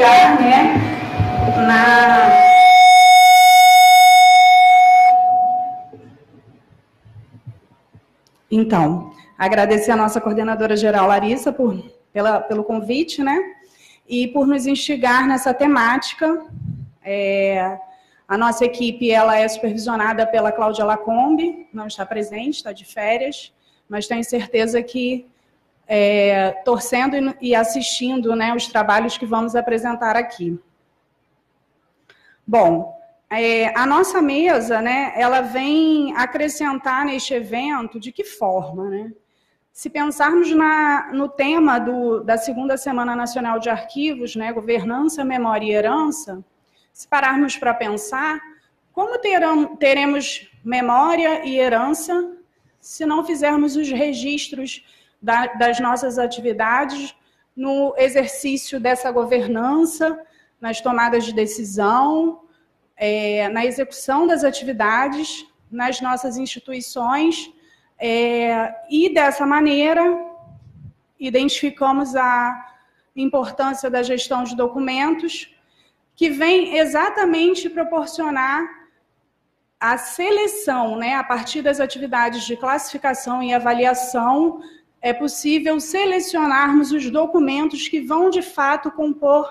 instigar, né, Então, agradecer a nossa coordenadora geral, Larissa, pelo convite, né, e por nos instigar nessa temática. A nossa equipe ela é supervisionada pela Cláudia Lacombe, não está presente, está de férias, mas tenho certeza que torcendo e assistindo, né, os trabalhos que vamos apresentar aqui. Bom, a nossa mesa, né, ela vem acrescentar neste evento de que forma, né? Se pensarmos no tema da segunda Semana Nacional de Arquivos, né, governança, memória e herança, se pararmos para pensar, como teremos memória e herança se não fizermos os registros das nossas atividades no exercício dessa governança, nas tomadas de decisão, na execução das atividades, nas nossas instituições, e dessa maneira identificamos a importância da gestão de documentos, que vem exatamente proporcionar a seleção, né, a partir das atividades de classificação e avaliação, é possível selecionarmos os documentos que vão, de fato, compor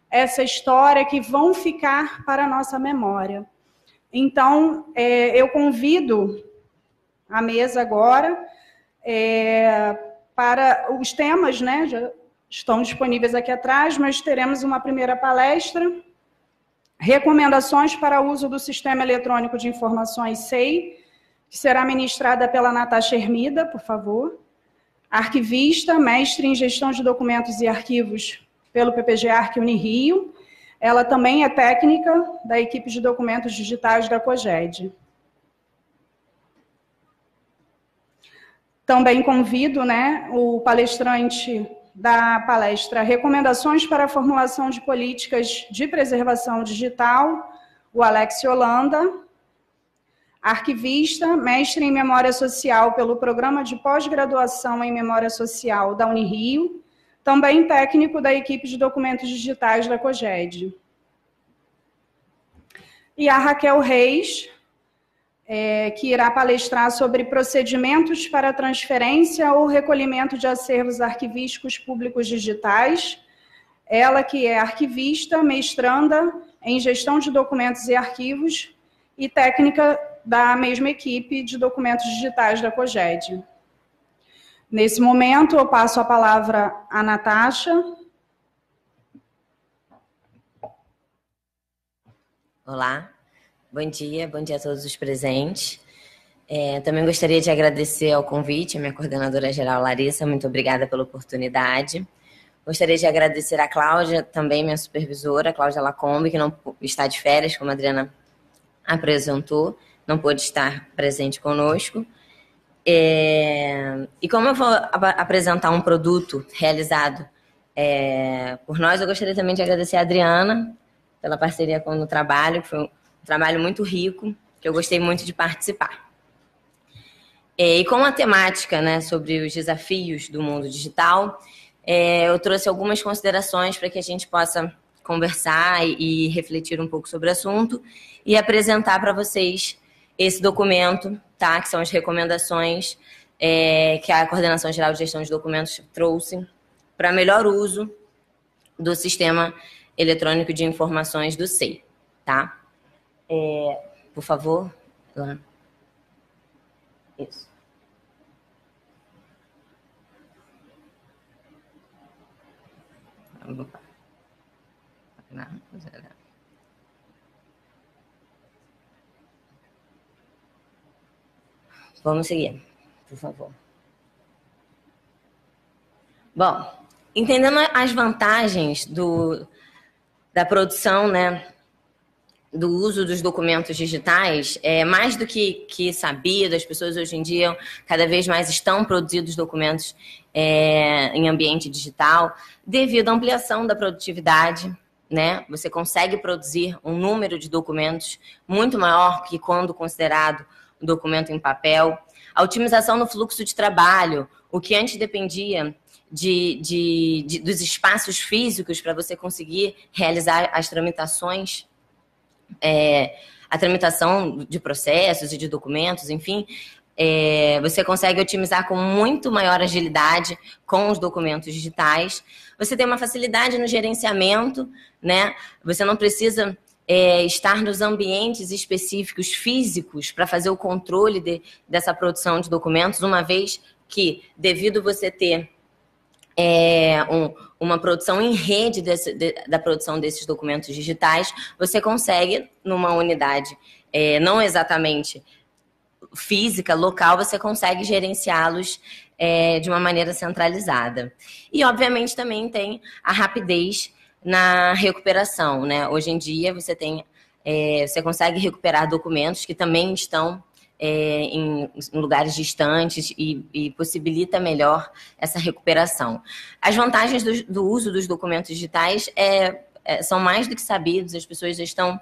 essa história, que vão ficar para a nossa memória. Então, eu convido a mesa agora para os temas, né, já estão disponíveis aqui atrás, mas teremos uma primeira palestra, recomendações para o uso do Sistema Eletrônico de Informações SEI, que será ministrada pela Natasha Hermida, por favor. Arquivista, mestre em Gestão de Documentos e Arquivos pelo PPG Arq Unirio. Ela também é técnica da equipe de documentos digitais da COGED. Também convido, né, o palestrante da palestra Recomendações para a Formulação de Políticas de Preservação Digital, o Alex Holanda, arquivista, mestre em Memória Social pelo Programa de Pós-Graduação em Memória Social da Unirio, também técnico da equipe de documentos digitais da COGED. E a Raquel Reis, que irá palestrar sobre procedimentos para transferência ou recolhimento de acervos arquivísticos públicos digitais. Ela que é arquivista, mestranda em Gestão de Documentos e Arquivos e técnica da mesma equipe de documentos digitais da COGED. Nesse momento, eu passo a palavra à Natasha. Olá. Bom dia a todos os presentes. Também gostaria de agradecer ao convite, a minha coordenadora geral, Larissa, muito obrigada pela oportunidade. Gostaria de agradecer a Cláudia, também minha supervisora, Cláudia Lacombe, que não está de férias, como a Adriana apresentou, não pôde estar presente conosco. E como eu vou apresentar um produto realizado por nós, eu gostaria também de agradecer a Adriana pela parceria no trabalho, que foi um trabalho muito rico, que eu gostei muito de participar. E com a temática, né, sobre os desafios do mundo digital, eu trouxe algumas considerações para que a gente possa conversar e refletir um pouco sobre o assunto e apresentar para vocês esse documento, tá, que são as recomendações que a Coordenação Geral de Gestão de Documentos trouxe para melhor uso do Sistema Eletrônico de Informações do SEI, tá? Por favor, lá. Isso. Vamos seguir, por favor. Bom, entendendo as vantagens da produção, né, do uso dos documentos digitais, mais do que sabido, as pessoas hoje em dia cada vez mais estão produzindo documentos em ambiente digital, devido à ampliação da produtividade, né? Você consegue produzir um número de documentos muito maior que quando considerado um documento em papel. A otimização no fluxo de trabalho, o que antes dependia dos espaços físicos para você conseguir realizar as tramitações, a tramitação de processos e de documentos, enfim, você consegue otimizar com muito maior agilidade com os documentos digitais. Você tem uma facilidade no gerenciamento, né? Você não precisa estar nos ambientes específicos físicos para fazer o controle dessa produção de documentos, uma vez que, devido você ter uma produção em rede da produção desses documentos digitais, você consegue, numa unidade não exatamente física, local, você consegue gerenciá-los de uma maneira centralizada. E, obviamente, também tem a rapidez na recuperação, né? Hoje em dia, você consegue recuperar documentos que também estão em lugares distantes e possibilita melhor essa recuperação. As vantagens do uso dos documentos digitais são mais do que sabidos, as pessoas já estão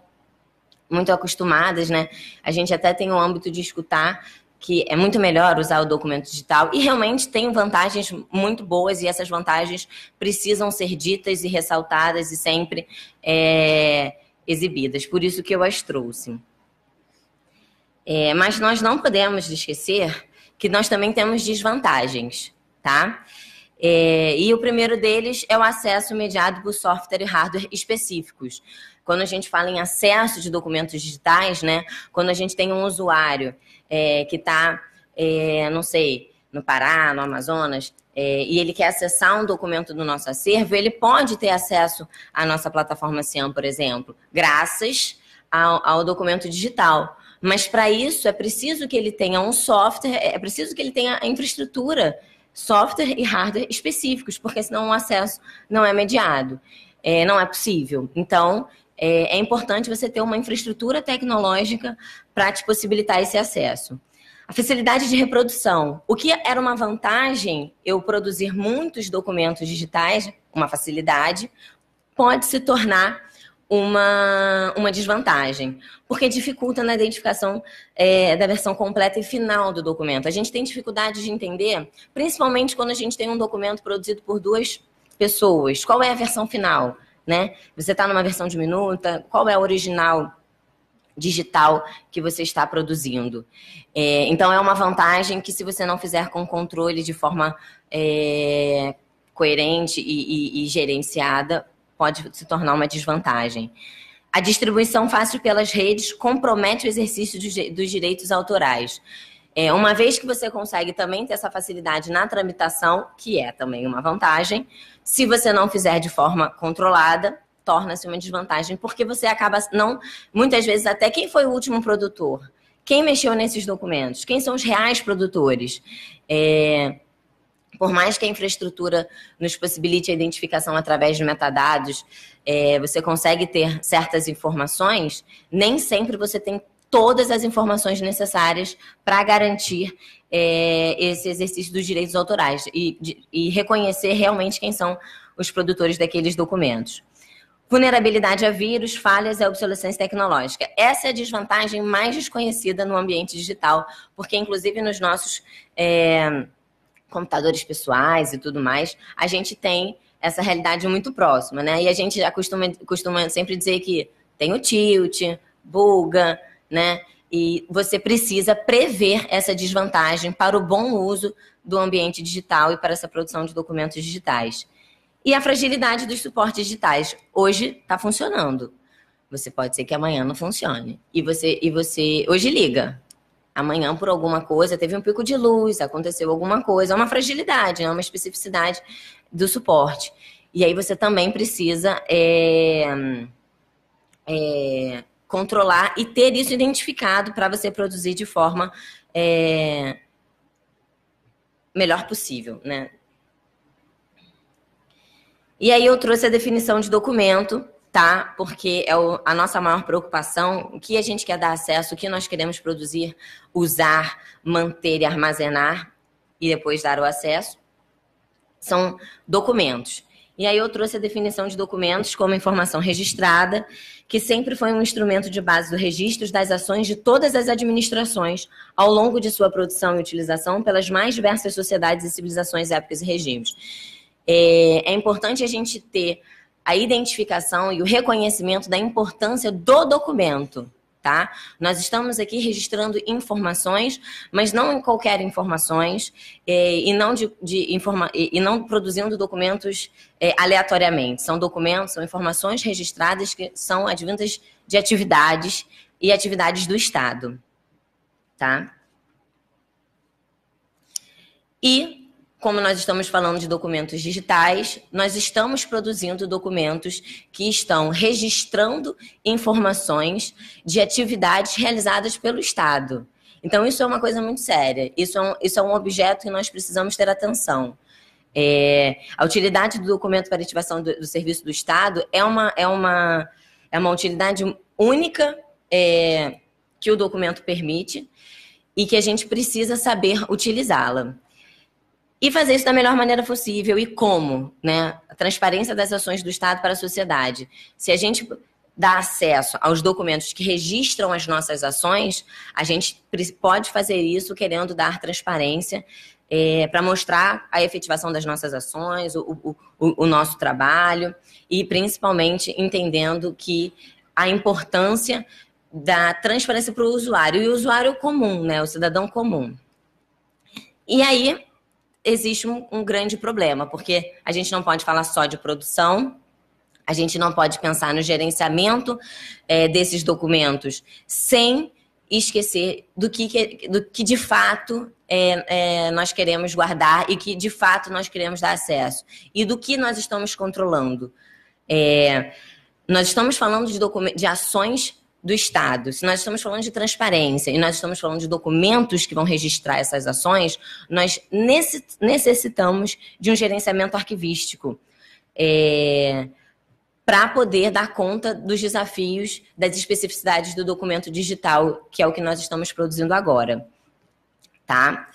muito acostumadas, né? A gente até tem o âmbito de escutar que é muito melhor usar o documento digital e realmente tem vantagens muito boas e essas vantagens precisam ser ditas e ressaltadas e sempre exibidas. Por isso que eu as trouxe. Mas nós não podemos esquecer que nós também temos desvantagens, tá? E o primeiro deles é o acesso mediado por software e hardware específicos. Quando a gente fala em acesso de documentos digitais, né? Quando a gente tem um usuário que está, não sei, no Pará, no Amazonas, e ele quer acessar um documento do nosso acervo, ele pode ter acesso à nossa plataforma CIAM, por exemplo, graças ao documento digital. Mas para isso é preciso que ele tenha um software, é preciso que ele tenha a infraestrutura, software e hardware específicos, porque senão o acesso não é mediado, não é possível. Então, é importante você ter uma infraestrutura tecnológica para te possibilitar esse acesso. A facilidade de reprodução. O que era uma vantagem, eu produzir muitos documentos digitais, uma facilidade, pode se tornar uma desvantagem, porque dificulta na identificação da versão completa e final do documento. A gente tem dificuldade de entender, principalmente quando a gente tem um documento produzido por duas pessoas, qual é a versão final, né? Você está numa versão diminuta, qual é a original digital que você está produzindo. Então, é uma vantagem que, se você não fizer com controle de forma coerente e gerenciada, pode se tornar uma desvantagem. A distribuição fácil pelas redes compromete o exercício dos direitos autorais. Uma vez que você consegue também ter essa facilidade na tramitação, que é também uma vantagem, se você não fizer de forma controlada, torna-se uma desvantagem, porque você acaba muitas vezes, até quem foi o último produtor, quem mexeu nesses documentos, quem são os reais produtores. Por mais que a infraestrutura nos possibilite a identificação através de metadados, você consegue ter certas informações, nem sempre você tem todas as informações necessárias para garantir esse exercício dos direitos autorais e reconhecer realmente quem são os produtores daqueles documentos. Vulnerabilidade a vírus, falhas e obsolescência tecnológica. Essa é a desvantagem mais desconhecida no ambiente digital, porque, inclusive, nos nossos computadores pessoais e tudo mais, a gente tem essa realidade muito próxima, né? E a gente já costuma sempre dizer que tem o tilt, buga, né? E você precisa prever essa desvantagem para o bom uso do ambiente digital e para essa produção de documentos digitais. E a fragilidade dos suportes digitais. Hoje está funcionando. Você pode ser que amanhã não funcione. E você hoje liga. Amanhã, por alguma coisa, teve um pico de luz, aconteceu alguma coisa. É uma fragilidade, é uma especificidade do suporte. E aí você também precisa controlar e ter isso identificado para você produzir de forma melhor possível, né? E aí eu trouxe a definição de documento, tá? Porque é a nossa maior preocupação, o que a gente quer dar acesso, o que nós queremos produzir, usar, manter e armazenar e depois dar o acesso, são documentos. E aí eu trouxe a definição de documentos como informação registrada, que sempre foi um instrumento de base do registro das ações de todas as administrações ao longo de sua produção e utilização pelas mais diversas sociedades e civilizações, épocas e regimes. É importante a gente ter a identificação e o reconhecimento da importância do documento, tá? Nós estamos aqui registrando informações, mas não em qualquer informações, e não produzindo documentos aleatoriamente. São documentos, são informações registradas que são advindas de atividades e atividades do Estado, tá? E como nós estamos falando de documentos digitais, nós estamos produzindo documentos que estão registrando informações de atividades realizadas pelo Estado. Então, isso é uma coisa muito séria. Isso é um objeto que nós precisamos ter atenção. A utilidade do documento para ativação do serviço do Estado é uma utilidade única que o documento permite e que a gente precisa saber utilizá-la. E fazer isso da melhor maneira possível. E como? Né? A transparência das ações do Estado para a sociedade. Se a gente dá acesso aos documentos que registram as nossas ações, a gente pode fazer isso querendo dar transparência para mostrar a efetivação das nossas ações, o nosso trabalho e, principalmente, entendendo que a importância da transparência para o usuário. E o usuário comum, né? O cidadão comum. E aí existe um grande problema, porque a gente não pode falar só de produção, a gente não pode pensar no gerenciamento desses documentos sem esquecer do que de fato nós queremos guardar e que de fato nós queremos dar acesso. E do que nós estamos controlando. Nós estamos falando de ações do Estado. Se nós estamos falando de transparência e nós estamos falando de documentos que vão registrar essas ações, nós necessitamos de um gerenciamento arquivístico para poder dar conta dos desafios, das especificidades do documento digital, que é o que nós estamos produzindo agora. Tá?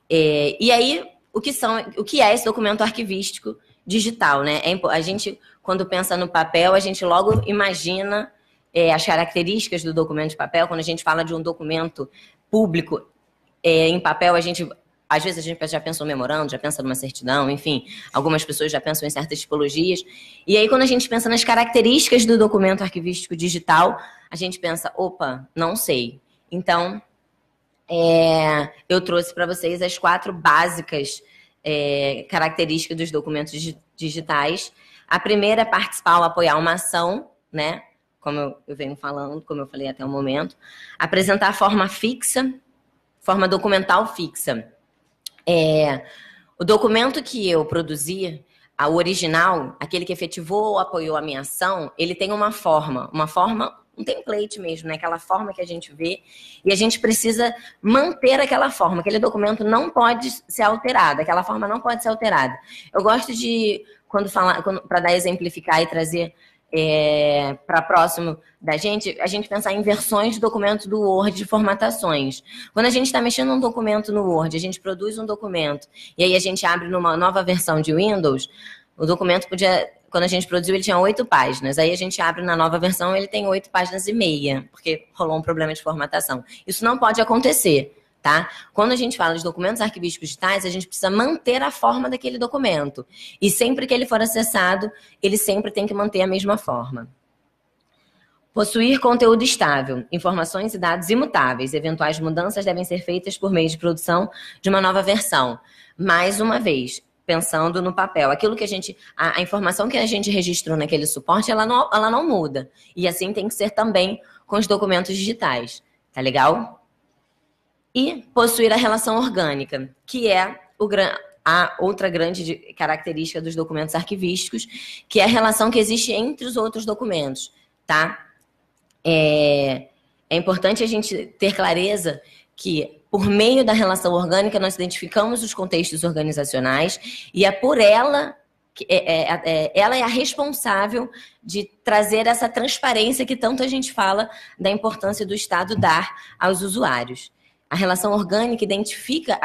E aí, o que é esse documento arquivístico digital? Né? A gente, quando pensa no papel, a gente logo imagina as características do documento de papel. Quando a gente fala de um documento público em papel, às vezes a gente já pensa no memorando, já pensa numa certidão, enfim, algumas pessoas já pensam em certas tipologias. E aí, quando a gente pensa nas características do documento arquivístico digital, a gente pensa, opa, não sei. Então, eu trouxe para vocês as 4 básicas características dos documentos digitais. A primeira é participar ou apoiar uma ação, né? Como eu venho falando, como eu falei até o momento. Apresentar forma fixa, forma documental fixa. O documento que eu produzi, o original, aquele que efetivou ou apoiou a minha ação, ele tem uma forma, um template mesmo, né? Aquela forma que a gente vê, e a gente precisa manter aquela forma. Aquele documento não pode ser alterado, aquela forma não pode ser alterada. Eu gosto de, para dar exemplificar e trazer para próximo da gente, a gente pensar em versões de documento do Word, de formatações. Quando a gente está mexendo num documento no Word, a gente produz um documento e aí a gente abre numa nova versão de Windows, o documento quando a gente produziu, ele tinha 8 páginas. Aí a gente abre na nova versão, ele tem 8 páginas e meia, porque rolou um problema de formatação. Isso não pode acontecer. Tá? Quando a gente fala de documentos arquivísticos digitais, a gente precisa manter a forma daquele documento. E sempre que ele for acessado, ele sempre tem que manter a mesma forma. Possuir conteúdo estável, informações e dados imutáveis. Eventuais mudanças devem ser feitas por meio de produção de uma nova versão. Mais uma vez, pensando no papel, aquilo que a informação que a gente registrou naquele suporte, ela não muda. E assim tem que ser também com os documentos digitais. Tá legal? E possuir a relação orgânica, que é a outra grande característica dos documentos arquivísticos, que é a relação que existe entre os outros documentos, tá? É importante a gente ter clareza que, por meio da relação orgânica, nós identificamos os contextos organizacionais e é por ela ela é a responsável de trazer essa transparência que tanto a gente fala da importância do Estado dar aos usuários. A relação orgânica identifica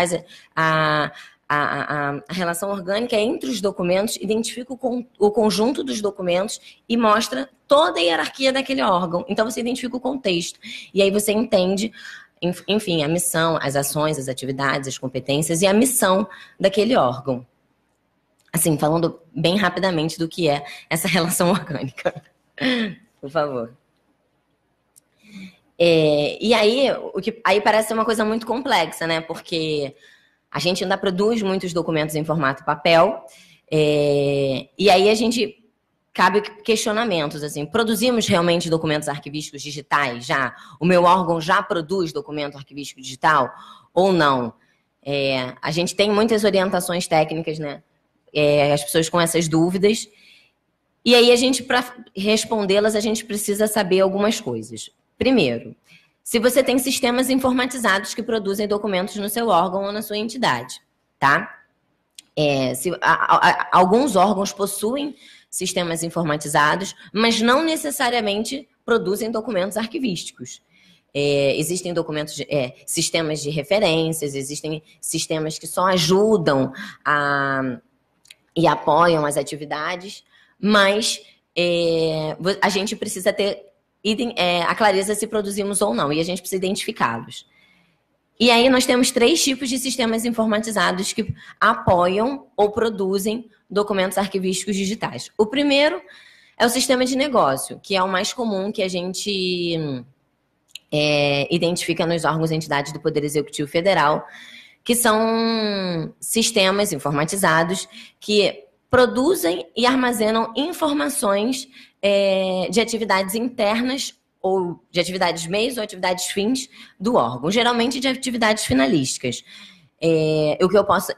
A relação orgânica entre os documentos identifica o conjunto dos documentos e mostra toda a hierarquia daquele órgão. Então, você identifica o contexto. E aí você entende, enfim, a missão, as ações, as atividades, as competências e a missão daquele órgão. Assim, falando bem rapidamente do que é essa relação orgânica. Por favor. E aí, aí parece ser uma coisa muito complexa, né? Porque a gente ainda produz muitos documentos em formato papel, e aí a gente cabe questionamentos, assim, produzimos realmente documentos arquivísticos digitais já? O meu órgão já produz documento arquivístico digital ou não? A gente tem muitas orientações técnicas, né? As pessoas com essas dúvidas, e aí para respondê-las, a gente precisa saber algumas coisas. Primeiro, se você tem sistemas informatizados que produzem documentos no seu órgão ou na sua entidade, tá? Alguns órgãos possuem sistemas informatizados, mas não necessariamente produzem documentos arquivísticos. Existem sistemas de referências, existem sistemas que só ajudam e apoiam as atividades, mas a gente precisa ter a clareza se produzimos ou não, e a gente precisa identificá-los. E aí nós temos 3 tipos de sistemas informatizados que apoiam ou produzem documentos arquivísticos digitais. O primeiro é o sistema de negócio, que é o mais comum que a gente identifica nos órgãos e entidades do Poder Executivo Federal, que são sistemas informatizados que produzem e armazenam informações de atividades internas ou de atividades meios ou atividades fins do órgão, geralmente de atividades finalísticas. O que eu posso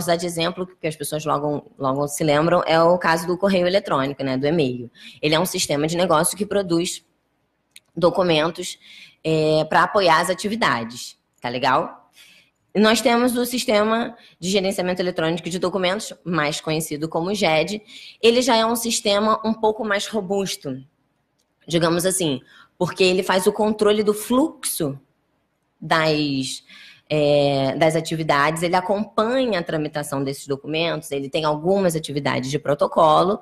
dar de exemplo, que as pessoas logo se lembram, é o caso do correio eletrônico, né, do e-mail. Ele é um sistema de negócio que produz documentos para apoiar as atividades. Tá legal? Nós temos o Sistema de Gerenciamento Eletrônico de Documentos, mais conhecido como GED. Ele já é um sistema um pouco mais robusto, digamos assim, porque ele faz o controle do fluxo das atividades, ele acompanha a tramitação desses documentos, ele tem algumas atividades de protocolo,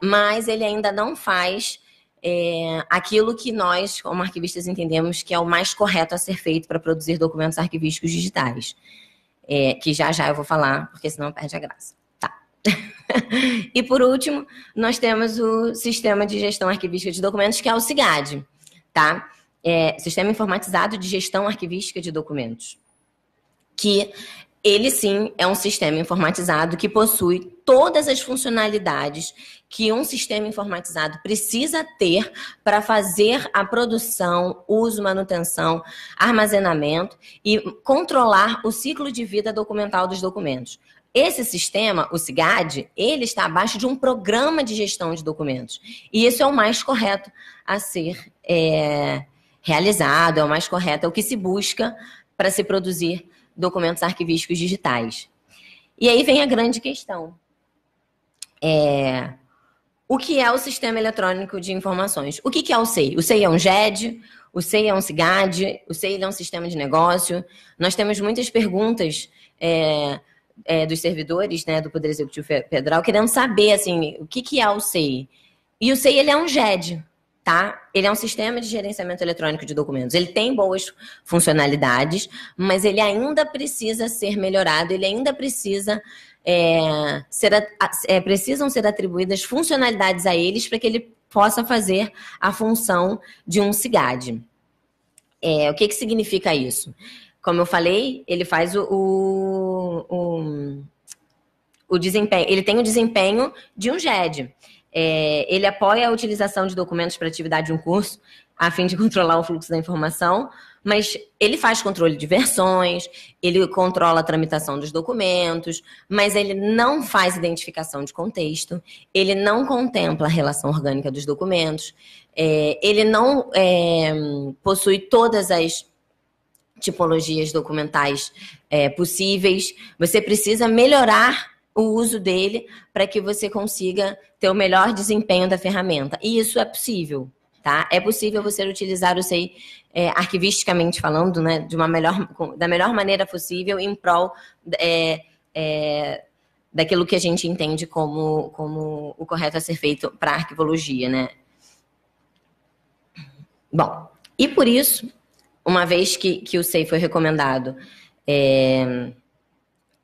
mas ele ainda não faz aquilo que nós, como arquivistas, entendemos que é o mais correto a ser feito para produzir documentos arquivísticos digitais. Que já eu vou falar, porque senão perde a graça. Tá. E por último, nós temos o Sistema de Gestão Arquivística de Documentos, que é o SIGAD, tá? Sistema Informatizado de Gestão Arquivística de Documentos. Que ele sim é um sistema informatizado que possui todas as funcionalidades que um sistema informatizado precisa ter para fazer a produção, uso, manutenção, armazenamento e controlar o ciclo de vida documental dos documentos. Esse sistema, o SIGAD, ele está abaixo de um programa de gestão de documentos. E isso é o mais correto a ser realizado, é o mais correto, é o que se busca para se produzir documentos arquivísticos digitais. E aí vem a grande questão. O que é o Sistema Eletrônico de Informações? O que é o SEI? O SEI é um GED, o SEI é um SIGAD, o SEI é um sistema de negócio. Nós temos muitas perguntas dos servidores, né, do Poder Executivo Federal querendo saber assim, o que é o SEI. E o SEI ele é um GED. Tá? Ele é um sistema de gerenciamento eletrônico de documentos. Ele tem boas funcionalidades, mas ele ainda precisa ser melhorado, ele ainda precisa precisam ser atribuídas funcionalidades a eles para que ele possa fazer a função de um SIGAD. O que significa isso? Como eu falei, ele faz o desempenho, ele tem o desempenho de um GED. Ele apoia a utilização de documentos para atividade de um curso, a fim de controlar o fluxo da informação, mas ele faz controle de versões, ele controla a tramitação dos documentos, mas ele não faz identificação de contexto, ele não contempla a relação orgânica dos documentos, ele não possui todas as tipologias documentais possíveis. Você precisa melhorar o uso dele para que você consiga ter o melhor desempenho da ferramenta. E isso é possível, tá? É possível você utilizar o SEI arquivisticamente falando, né, da melhor maneira possível em prol daquilo que a gente entende como o correto a ser feito para a arquivologia, né? Bom, e por isso, uma vez que o SEI foi recomendado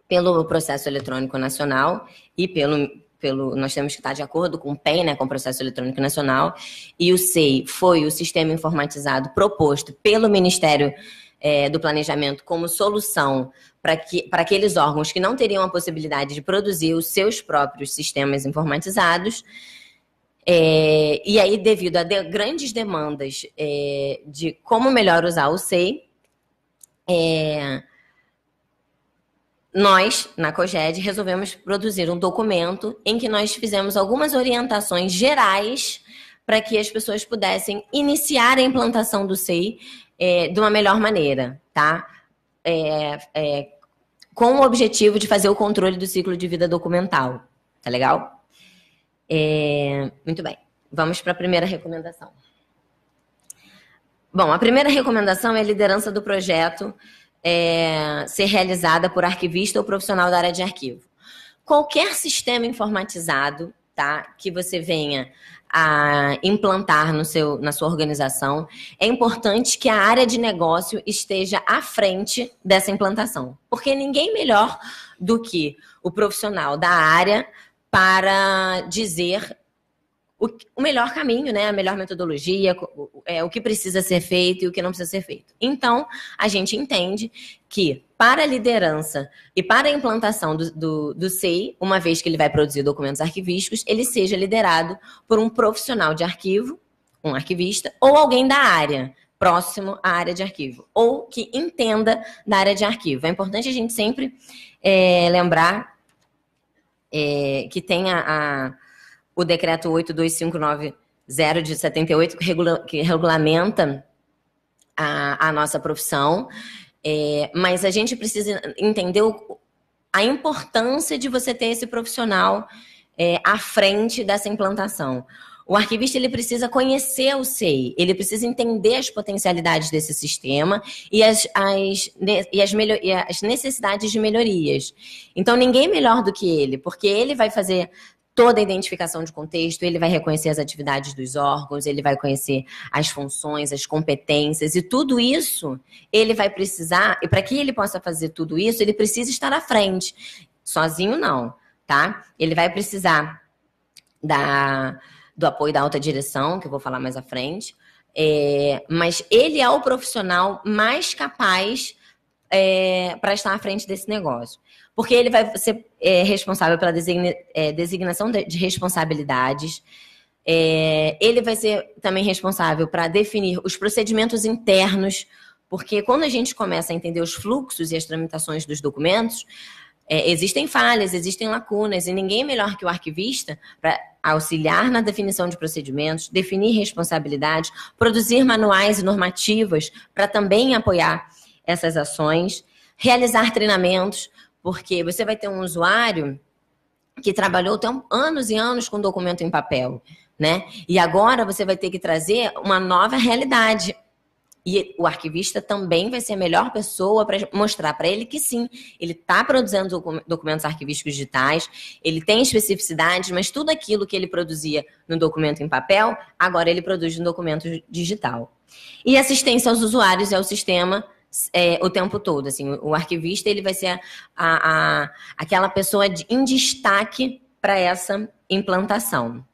pelo Processo Eletrônico Nacional e nós temos que estar de acordo com o PEN, né, com o Processo Eletrônico Nacional, e o SEI foi o sistema informatizado proposto pelo Ministério do Planejamento como solução para aqueles órgãos que não teriam a possibilidade de produzir os seus próprios sistemas informatizados. E aí, devido a grandes demandas de como melhor usar o SEI, nós, na COGED, resolvemos produzir um documento em que nós fizemos algumas orientações gerais para que as pessoas pudessem iniciar a implantação do SEI de uma melhor maneira, tá? Com o objetivo de fazer o controle do ciclo de vida documental. Tá legal? Muito bem. Vamos para a primeira recomendação. Bom, a primeira recomendação é a liderança do projeto ser realizada por arquivista ou profissional da área de arquivo. Qualquer sistema informatizado, tá, que você venha a implantar na sua organização, é importante que a área de negócio esteja à frente dessa implantação. Porque ninguém melhor do que o profissional da área para dizer o melhor caminho, né? A melhor metodologia, o que precisa ser feito e o que não precisa ser feito. Então, a gente entende que para a liderança e para a implantação do SEI, uma vez que ele vai produzir documentos arquivísticos, ele seja liderado por um profissional de arquivo, um arquivista, ou alguém da área, próximo à área de arquivo, ou que entenda da área de arquivo. É importante a gente sempre lembrar que tem o decreto 82590 de 78, que regulamenta a nossa profissão, mas a gente precisa entender a importância de você ter esse profissional à frente dessa implantação. O arquivista ele precisa conhecer o SEI, ele precisa entender as potencialidades desse sistema e as necessidades de melhorias. Então, ninguém melhor do que ele, porque ele vai fazer toda a identificação de contexto, ele vai reconhecer as atividades dos órgãos, ele vai conhecer as funções, as competências, e tudo isso ele vai precisar, e para que ele possa fazer tudo isso, ele precisa estar à frente. Sozinho não, tá? Ele vai precisar do apoio da alta direção, que eu vou falar mais à frente, mas ele é o profissional mais capaz para estar à frente desse negócio. Porque ele vai ser responsável pela designação de responsabilidades, ele vai ser também responsável para definir os procedimentos internos, porque quando a gente começa a entender os fluxos e as tramitações dos documentos, existem falhas, existem lacunas, e ninguém melhor que o arquivista para auxiliar na definição de procedimentos, definir responsabilidades, produzir manuais e normativas para também apoiar essas ações, realizar treinamentos, porque você vai ter um usuário que trabalhou anos e anos com documento em papel, né? E agora você vai ter que trazer uma nova realidade. E o arquivista também vai ser a melhor pessoa para mostrar para ele que sim, ele está produzindo documentos arquivísticos digitais, ele tem especificidades, mas tudo aquilo que ele produzia no documento em papel, agora ele produz no documento digital. E assistência aos usuários é o sistema o tempo todo. Assim, o arquivista ele vai ser aquela pessoa em destaque para essa implantação.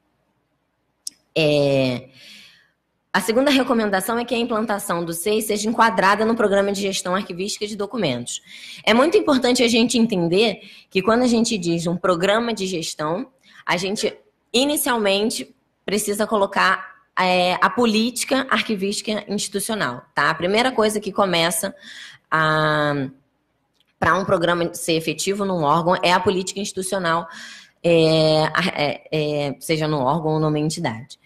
A segunda recomendação é que a implantação do SEI seja enquadrada no programa de gestão arquivística de documentos. É muito importante a gente entender que quando a gente diz um programa de gestão, a gente inicialmente precisa colocar a política arquivística institucional, tá? A primeira coisa que começa para um programa ser efetivo num órgão é a política institucional, seja num órgão ou numa entidade.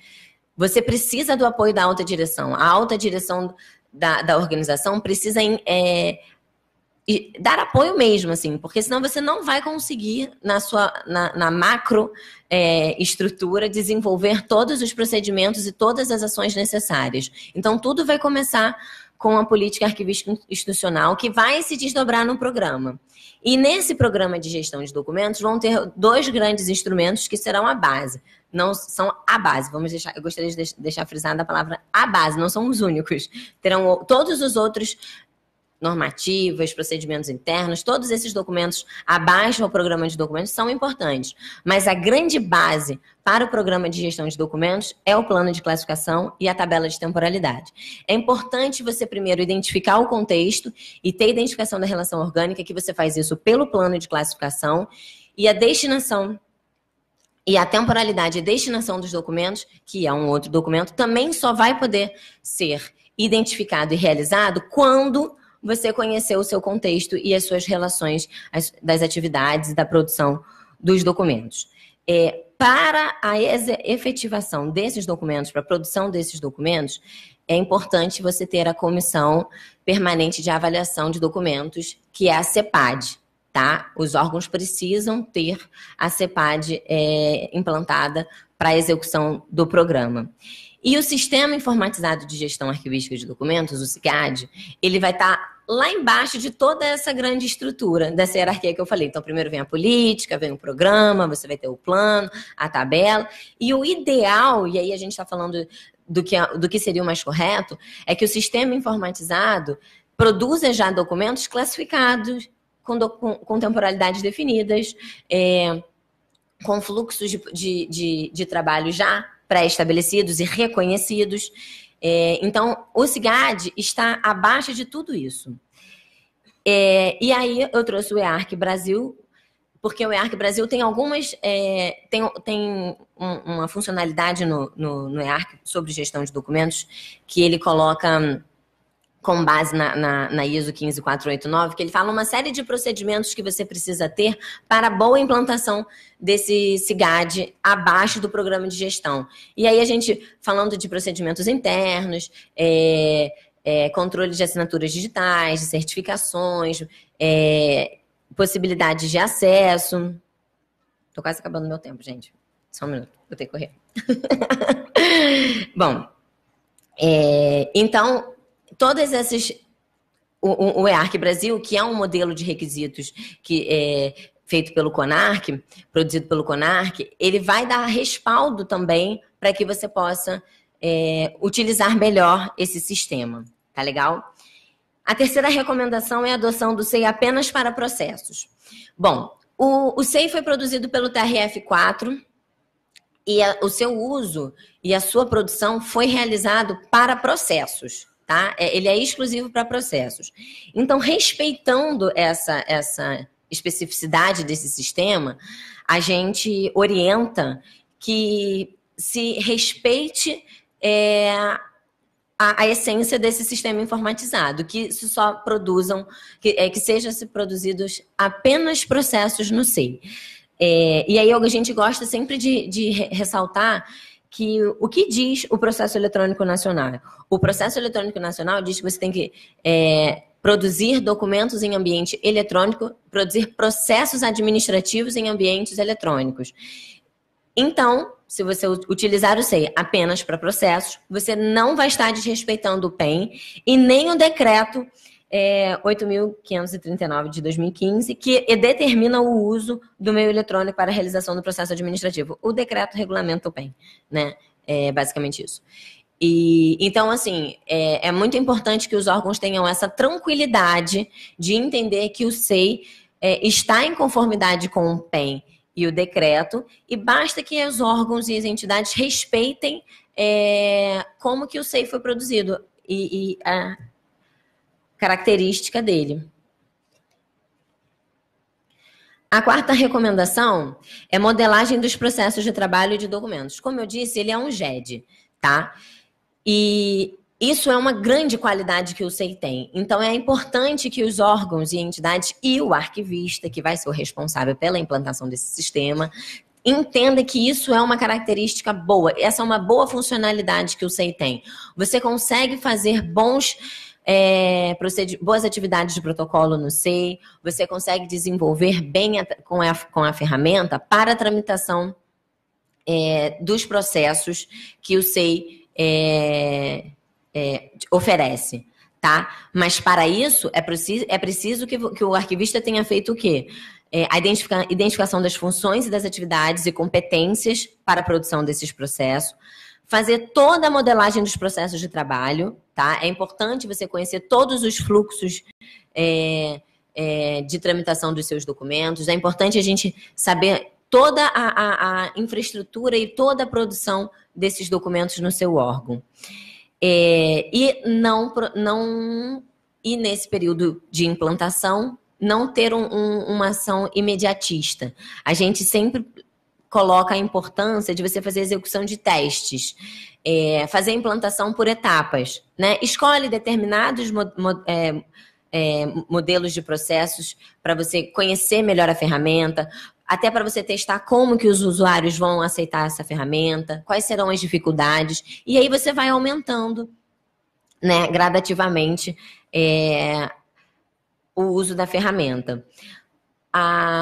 Você precisa do apoio da alta direção. A alta direção da organização precisa dar apoio mesmo, assim, porque senão você não vai conseguir na macro estrutura desenvolver todos os procedimentos e todas as ações necessárias. Então, tudo vai começar com a política arquivística institucional, que vai se desdobrar no programa. E nesse programa de gestão de documentos vão ter 2 grandes instrumentos que serão a base. Não são a base, eu gostaria de deixar frisada a palavra a base, não são os únicos. Terão todos os outros normativas, procedimentos internos, todos esses documentos abaixo ao programa de documentos são importantes. Mas a grande base para o programa de gestão de documentos é o plano de classificação e a tabela de temporalidade. É importante você primeiro identificar o contexto e ter identificação da relação orgânica, que você faz isso pelo plano de classificação, e a destinação e a temporalidade e destinação dos documentos, que é um outro documento, também só vai poder ser identificado e realizado quando você conhecer o seu contexto e as suas relações das atividades e da produção dos documentos. Para a efetivação desses documentos, para a produção desses documentos, é importante você ter a Comissão Permanente de Avaliação de Documentos, que é a CEPAD, tá? Os órgãos precisam ter a CEPAD implantada para a execução do programa. E o Sistema Informatizado de Gestão Arquivística de Documentos, o SIGAD, ele vai estar lá embaixo de toda essa grande estrutura, dessa hierarquia que eu falei. Então, primeiro vem a política, vem o programa, você vai ter o plano, a tabela. E o ideal, e aí a gente está falando do que seria o mais correto, é que o sistema informatizado produza já documentos classificados, com temporalidades definidas, com fluxos de trabalho já pré-estabelecidos e reconhecidos. Então, o SIGAD está abaixo de tudo isso. E aí eu trouxe o EARC Brasil, porque o EARC Brasil tem algumas... tem uma funcionalidade no EARC sobre gestão de documentos que ele coloca com base na ISO 15489, que ele fala uma série de procedimentos que você precisa ter para a boa implantação desse SIGAD abaixo do programa de gestão. E aí a gente, falando de procedimentos internos, controle de assinaturas digitais, de certificações, possibilidades de acesso. Estou quase acabando meu tempo, gente. Só um minuto, vou ter que correr. Bom, então... todos esses... O EARC Brasil, que é um modelo de requisitos que é feito pelo CONARC, produzido pelo CONARC, ele vai dar respaldo também para que você possa utilizar melhor esse sistema. Tá legal? A terceira recomendação é a adoção do SEI apenas para processos. Bom, o SEI foi produzido pelo TRF4 e o seu uso e a sua produção foi realizado para processos. Tá? Ele é exclusivo para processos. Então, respeitando essa especificidade desse sistema, a gente orienta que se respeite a essência desse sistema informatizado, que se só produzam, que sejam produzidos apenas processos no SEI. E aí a gente gosta sempre de ressaltar que o que diz o Processo Eletrônico Nacional? O Processo Eletrônico Nacional diz que você tem que produzir documentos em ambiente eletrônico, produzir processos administrativos em ambientes eletrônicos. Então, se você utilizar o SEI apenas para processos, você não vai estar desrespeitando o PEN e nem o decreto 8.539 de 2015, que determina o uso do meio eletrônico para a realização do processo administrativo. O decreto regulamenta o PEN, né? É basicamente isso. Então, assim, é muito importante que os órgãos tenham essa tranquilidade de entender que o SEI está em conformidade com o PEN e o decreto, e basta que os órgãos e as entidades respeitem como que o SEI foi produzido e a característica dele. A quarta recomendação é modelagem dos processos de trabalho e de documentos. Como eu disse, ele é um GED, tá? E isso é uma grande qualidade que o SEI tem. Então, é importante que os órgãos e entidades e o arquivista, que vai ser o responsável pela implantação desse sistema, entenda que isso é uma característica boa. Essa é uma boa funcionalidade que o SEI tem. Você consegue fazer bons boas atividades de protocolo no SEI, você consegue desenvolver bem com a ferramenta para a tramitação dos processos que o SEI oferece, tá? Mas para isso é preciso que o arquivista tenha feito o quê? A identificação das funções e das atividades e competências para a produção desses processos, fazer toda a modelagem dos processos de trabalho, tá? É importante você conhecer todos os fluxos de tramitação dos seus documentos, é importante a gente saber toda a infraestrutura e toda a produção desses documentos no seu órgão. E nesse período de implantação, não ter uma ação imediatista. A gente sempre coloca a importância de você fazer execução de testes, fazer a implantação por etapas, né? Escolhe determinados modelos de processos para você conhecer melhor a ferramenta, até para você testar como que os usuários vão aceitar essa ferramenta, quais serão as dificuldades, e aí você vai aumentando, né, gradativamente o uso da ferramenta.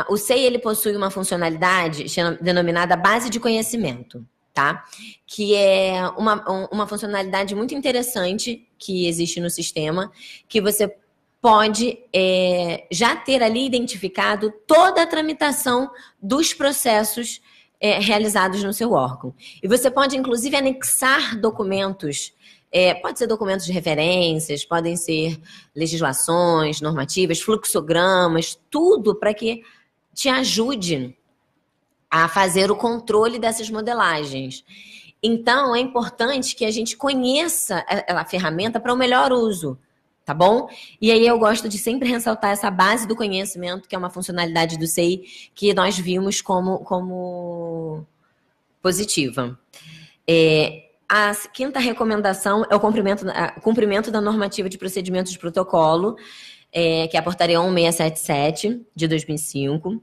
O SEI, ele possui uma funcionalidade denominada base de conhecimento, tá? Que é uma funcionalidade muito interessante que existe no sistema, que você pode já ter ali identificado toda a tramitação dos processos realizados no seu órgão. E você pode, inclusive, anexar documentos. Pode ser documentos de referências, podem ser legislações, normativas, fluxogramas, tudo para que te ajude a fazer o controle dessas modelagens. Então, é importante que a gente conheça a ferramenta para o melhor uso, tá bom? E aí eu gosto de sempre ressaltar essa base do conhecimento, que é uma funcionalidade do SEI que nós vimos como positiva. A quinta recomendação é o cumprimento da normativa de procedimentos de protocolo, que é a portaria 1677 de 2005.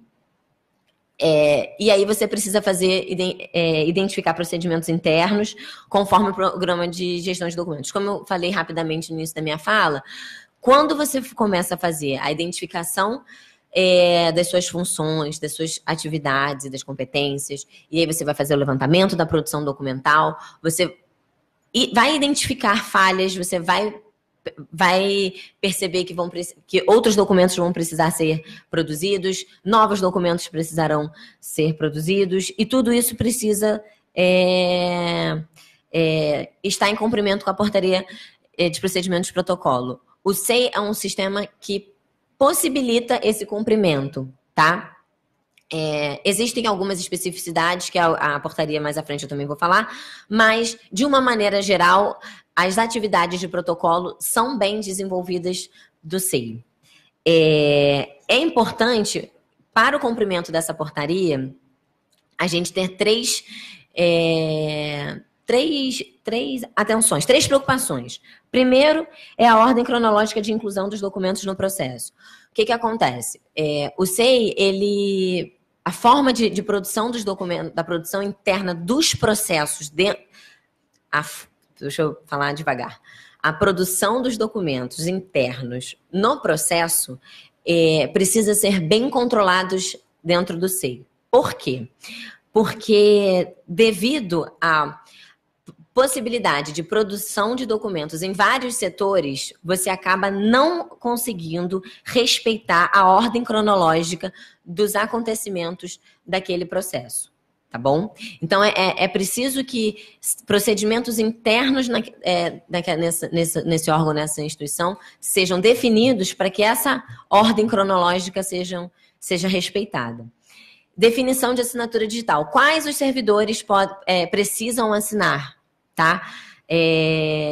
E aí você precisa identificar procedimentos internos conforme o programa de gestão de documentos. Como eu falei rapidamente no início da minha fala, quando você começa a fazer a identificação das suas funções, das suas atividades e das competências, e aí você vai fazer o levantamento da produção documental, você vai identificar falhas, você vai perceber que outros documentos vão precisar ser produzidos, novos documentos precisarão ser produzidos, e tudo isso precisa estar em cumprimento com a portaria de procedimentos de protocolo. O SEI é um sistema que possibilita esse cumprimento, tá? Existem algumas especificidades que a portaria mais à frente eu também vou falar, mas, de uma maneira geral, as atividades de protocolo são bem desenvolvidas do SEI. É importante, para o cumprimento dessa portaria, a gente ter três preocupações. Primeiro, é a ordem cronológica de inclusão dos documentos no processo. O que acontece? O SEI, a forma de produção dos documentos, da produção interna dos processos, deixa eu falar devagar. A produção dos documentos internos no processo precisa ser bem controlados dentro do SEI. Por quê? Porque devido à possibilidade de produção de documentos em vários setores, você acaba não conseguindo respeitar a ordem cronológica dos acontecimentos daquele processo, tá bom? Então, é preciso que procedimentos internos nesse órgão, nessa instituição, sejam definidos para que essa ordem cronológica seja respeitada. Definição de assinatura digital. Quais os servidores precisam assinar, tá?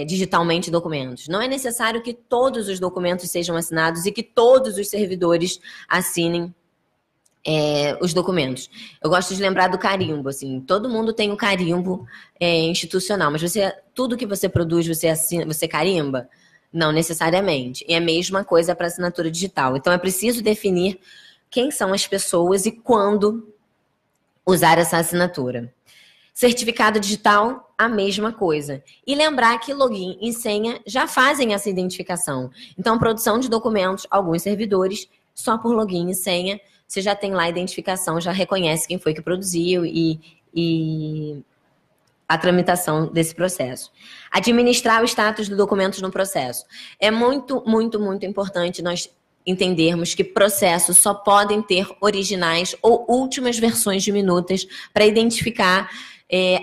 Digitalmente documentos. Não é necessário que todos os documentos sejam assinados e que todos os servidores assinem os documentos. Eu gosto de lembrar do carimbo, assim, todo mundo tem o carimbo institucional, mas tudo que você produz, você assina, você carimba? Não necessariamente. E é a mesma coisa para assinatura digital. Então, é preciso definir quem são as pessoas e quando usar essa assinatura. Certificado digital, a mesma coisa. E lembrar que login e senha já fazem essa identificação. Então, produção de documentos, alguns servidores, só por login e senha, você já tem lá a identificação, já reconhece quem foi que produziu e a tramitação desse processo. Administrar o status do documento no processo. É muito, muito, muito importante nós entendermos que processos só podem ter originais ou últimas versões diminutas para identificar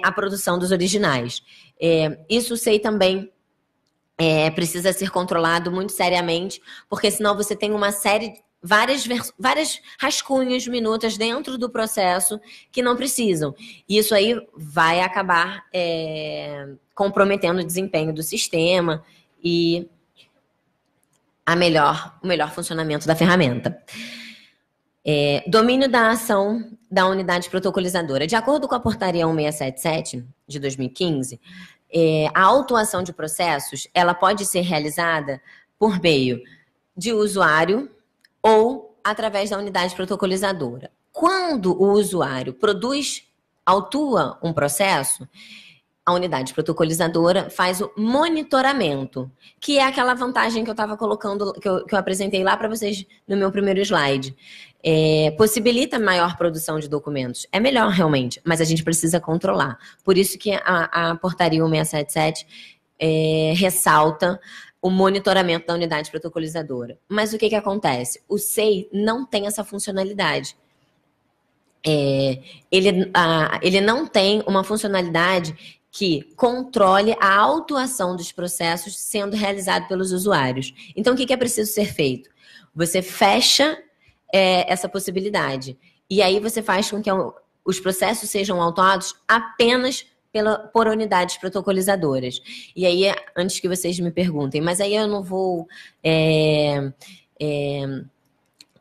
a produção dos originais. Isso sei também precisa ser controlado muito seriamente, porque senão você tem uma série, várias rascunhos minutas dentro do processo que não precisam. E isso aí vai acabar comprometendo o desempenho do sistema e o melhor funcionamento da ferramenta. Domínio da ação da unidade protocolizadora. De acordo com a portaria 1677 de 2015, a autuação de processos ela pode ser realizada por meio de usuário ou através da unidade protocolizadora. Quando o usuário autua um processo, a unidade protocolizadora faz o monitoramento, que é aquela vantagem que eu estava colocando, que eu apresentei lá para vocês no meu primeiro slide. Possibilita maior produção de documentos. É melhor realmente, mas a gente precisa controlar. Por isso que a portaria 1677 ressalta o monitoramento da unidade protocolizadora. Mas o que acontece? O SEI não tem essa funcionalidade. Ele não tem uma funcionalidade que controle a autuação dos processos sendo realizado pelos usuários. Então, o que é preciso ser feito? Você fecha essa possibilidade. E aí você faz com que os processos sejam autuados apenas por unidades protocolizadoras. E aí, antes que vocês me perguntem, mas aí eu não vou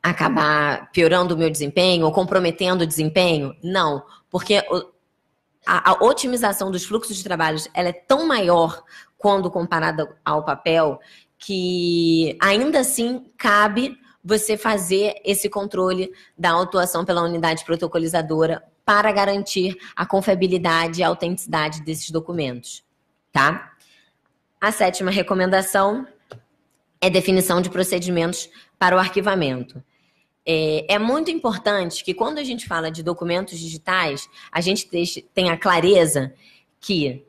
acabar piorando o meu desempenho ou comprometendo o desempenho? Não, porque a otimização dos fluxos de trabalho ela é tão maior quando comparada ao papel que ainda assim cabe você fazer esse controle da autuação pela unidade protocolizadora para garantir a confiabilidade e a autenticidade desses documentos, tá? A 7ª recomendação é definição de procedimentos para o arquivamento. É muito importante que quando a gente fala de documentos digitais, a gente tenha clareza que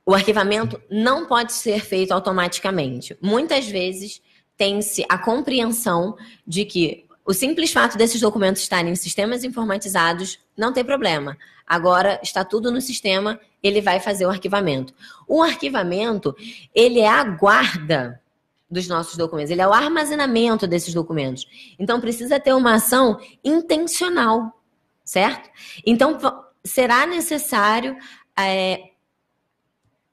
o arquivamento não pode ser feito automaticamente. Muitas vezes tem-se a compreensão de que o simples fato desses documentos estarem em sistemas informatizados não tem problema. Agora está tudo no sistema, ele vai fazer o arquivamento. O arquivamento, ele é a guarda dos nossos documentos, ele é o armazenamento desses documentos. Então, precisa ter uma ação intencional, certo? Então, será necessário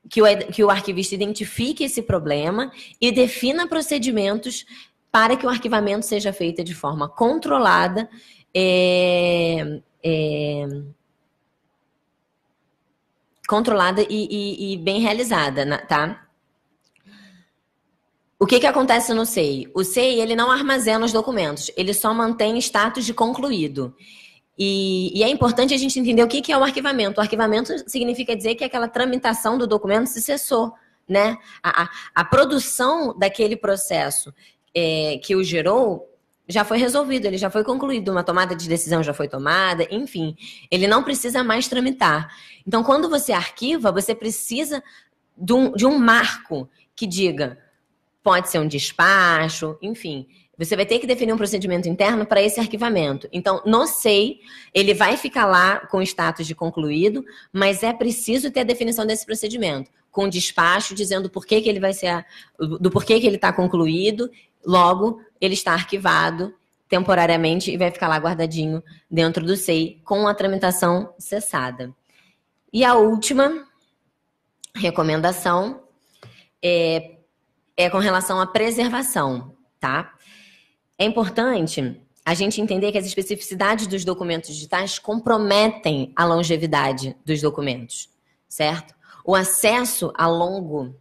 que o arquivista identifique esse problema e defina procedimentos para que o arquivamento seja feito de forma controlada e bem realizada, tá? O que acontece no SEI? O SEI, ele não armazena os documentos, ele só mantém status de concluído. E é importante a gente entender o que é o arquivamento. O arquivamento significa dizer que aquela tramitação do documento se cessou, né? A produção daquele processo que o gerou já foi resolvido, ele já foi concluído, uma tomada de decisão já foi tomada, enfim, ele não precisa mais tramitar. Então, quando você arquiva, você precisa de um marco que diga, pode ser um despacho, enfim, você vai ter que definir um procedimento interno para esse arquivamento. Então, no SEI, ele vai ficar lá com status de concluído, mas é preciso ter a definição desse procedimento, com despacho, dizendo por que ele vai ser, do porquê que ele está concluído, logo, ele está arquivado temporariamente e vai ficar lá guardadinho dentro do SEI com a tramitação cessada. E a última recomendação é com relação à preservação, tá? É importante a gente entender que as especificidades dos documentos digitais comprometem a longevidade dos documentos, certo? O acesso a longo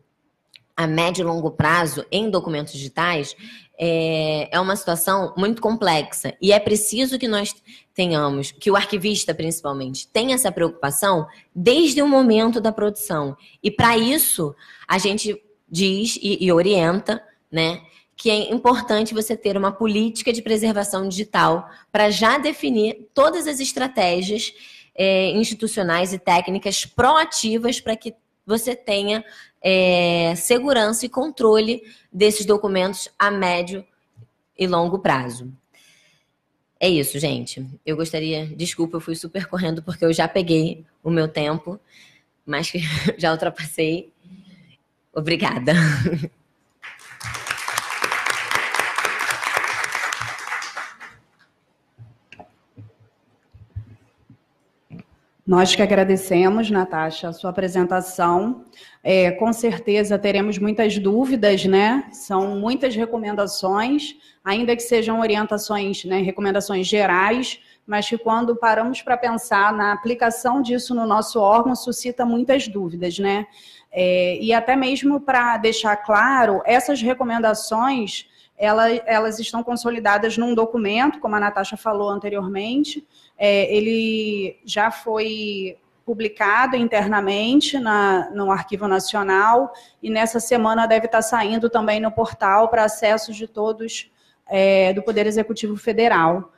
a médio e longo prazo em documentos digitais é uma situação muito complexa. E é preciso que nós tenhamos, que o arquivista, principalmente, tenha essa preocupação desde o momento da produção. E, para isso, a gente diz e orienta, né, que é importante você ter uma política de preservação digital para já definir todas as estratégias institucionais e técnicas proativas para que você tenha segurança e controle desses documentos a médio e longo prazo. É isso, gente. Eu gostaria... Desculpa, eu fui super correndo porque eu já peguei o meu tempo, mas que já ultrapassei. Obrigada. Nós que agradecemos, Natasha, a sua apresentação. Com certeza teremos muitas dúvidas, né? São muitas recomendações, ainda que sejam orientações, né, recomendações gerais, mas que quando paramos para pensar na aplicação disso no nosso órgão, suscita muitas dúvidas, né? E até mesmo para deixar claro, essas recomendações, elas estão consolidadas num documento, como a Natasha falou anteriormente. Ele já foi publicado internamente no Arquivo Nacional e nessa semana deve estar saindo também no portal para acesso de todos do Poder Executivo Federal.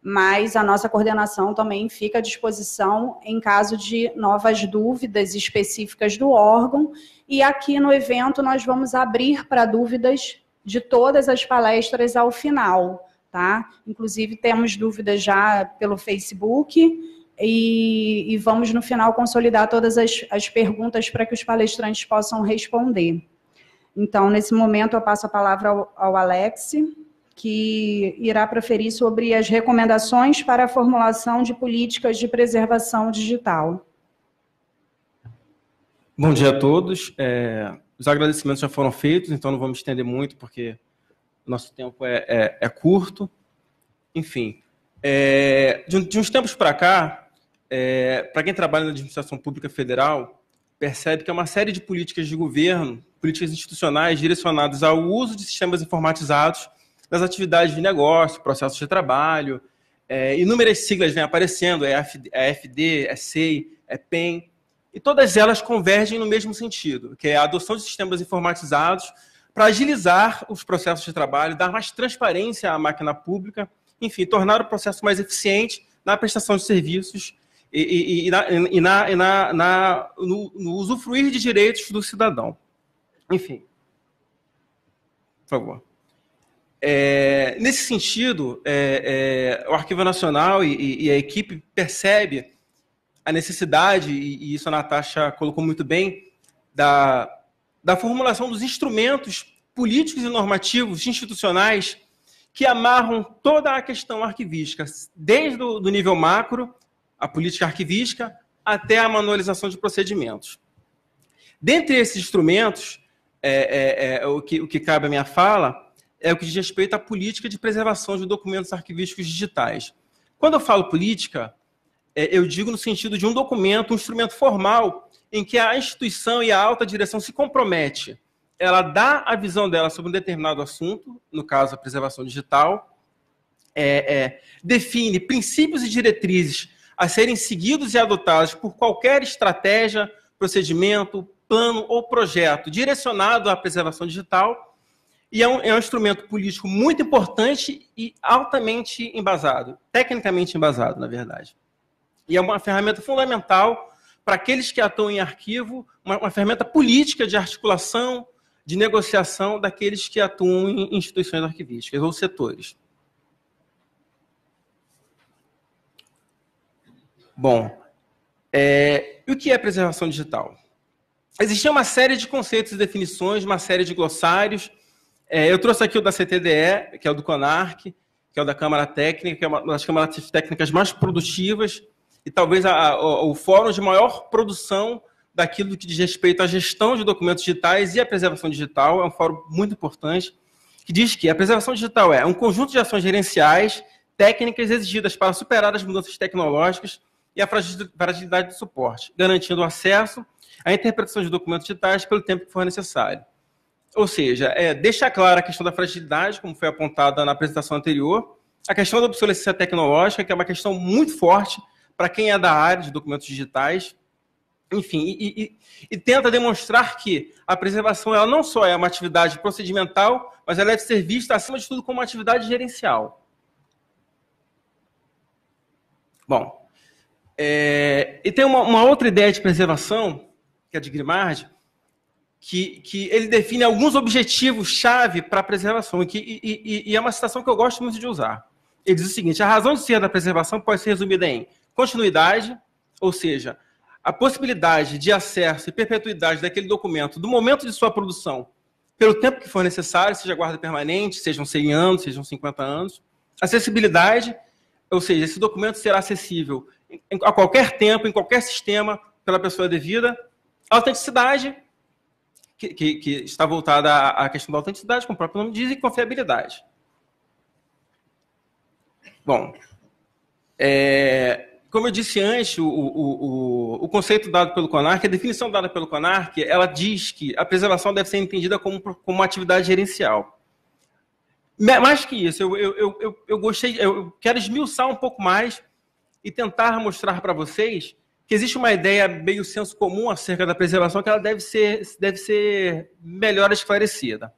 Mas a nossa coordenação também fica à disposição em caso de novas dúvidas específicas do órgão. E aqui no evento nós vamos abrir para dúvidas de todas as palestras ao final, tá? Inclusive temos dúvidas já pelo Facebook e vamos no final consolidar todas as perguntas para que os palestrantes possam responder. Então, nesse momento eu passo a palavra ao Alex, que irá proferir sobre as recomendações para a formulação de políticas de preservação digital. Bom dia a todos. Os agradecimentos já foram feitos, então não vamos estender muito, porque o nosso tempo é curto. Enfim, de uns tempos para cá, para quem trabalha na administração pública federal, percebe que é uma série de políticas de governo, políticas institucionais direcionadas ao uso de sistemas informatizados nas atividades de negócio, processos de trabalho. Inúmeras siglas vêm aparecendo, AFD, SEI, PEN, e todas elas convergem no mesmo sentido, que é a adoção de sistemas informatizados para agilizar os processos de trabalho, dar mais transparência à máquina pública, enfim, tornar o processo mais eficiente na prestação de serviços no usufruir de direitos do cidadão. Enfim, por favor. Nesse sentido, o Arquivo Nacional e a equipe percebe a necessidade, e isso a Natasha colocou muito bem, da formulação dos instrumentos políticos e normativos institucionais que amarram toda a questão arquivística, desde o nível macro, a política arquivística, até a manualização de procedimentos. Dentre esses instrumentos, o que cabe à minha fala é o que diz respeito à política de preservação de documentos arquivísticos digitais. Quando eu falo política, eu digo no sentido de um documento, um instrumento formal, em que a instituição e a alta direção se compromete. Ela dá a visão dela sobre um determinado assunto, no caso, a preservação digital, define princípios e diretrizes a serem seguidos e adotados por qualquer estratégia, procedimento, plano ou projeto direcionado à preservação digital, e é um instrumento político muito importante e altamente embasado, tecnicamente embasado, na verdade. E é uma ferramenta fundamental para aqueles que atuam em arquivo, uma ferramenta política de articulação, de negociação daqueles que atuam em instituições arquivísticas ou setores. Bom, e o que é preservação digital? Existe uma série de conceitos e definições, uma série de glossários. Eu trouxe aqui o da CTDE, que é o do CONARC, que é o da Câmara Técnica, que é uma das câmaras técnicas mais produtivas, e talvez o fórum de maior produção daquilo que diz respeito à gestão de documentos digitais e à preservação digital. É um fórum muito importante, que diz que a preservação digital é um conjunto de ações gerenciais, técnicas exigidas para superar as mudanças tecnológicas e a fragilidade do suporte, garantindo o acesso à interpretação de documentos digitais pelo tempo que for necessário. Ou seja, deixa clara a questão da fragilidade, como foi apontada na apresentação anterior, a questão da obsolescência tecnológica, que é uma questão muito forte para quem é da área de documentos digitais. Enfim, e tenta demonstrar que a preservação ela não só é uma atividade procedimental, mas ela deve ser vista, acima de tudo, como uma atividade gerencial. Bom, e tem uma outra ideia de preservação, que é de Grimard, que ele define alguns objetivos-chave para a preservação, e é uma citação que eu gosto muito de usar. Ele diz o seguinte: a razão de ser da preservação pode ser resumida em continuidade, ou seja, a possibilidade de acesso e perpetuidade daquele documento do momento de sua produção pelo tempo que for necessário, seja guarda permanente, sejam 100 anos, sejam 50 anos. Acessibilidade, ou seja, esse documento será acessível a qualquer tempo, em qualquer sistema, pela pessoa devida. Autenticidade, que está voltada à questão da autenticidade, como o próprio nome diz, e confiabilidade. Bom, como eu disse antes, o conceito dado pelo CONARC, a definição dada pelo CONARC, ela diz que a preservação deve ser entendida como uma atividade gerencial. Mais que isso, eu quero esmiuçar um pouco mais e tentar mostrar para vocês que existe uma ideia meio senso comum acerca da preservação que ela deve ser melhor esclarecida.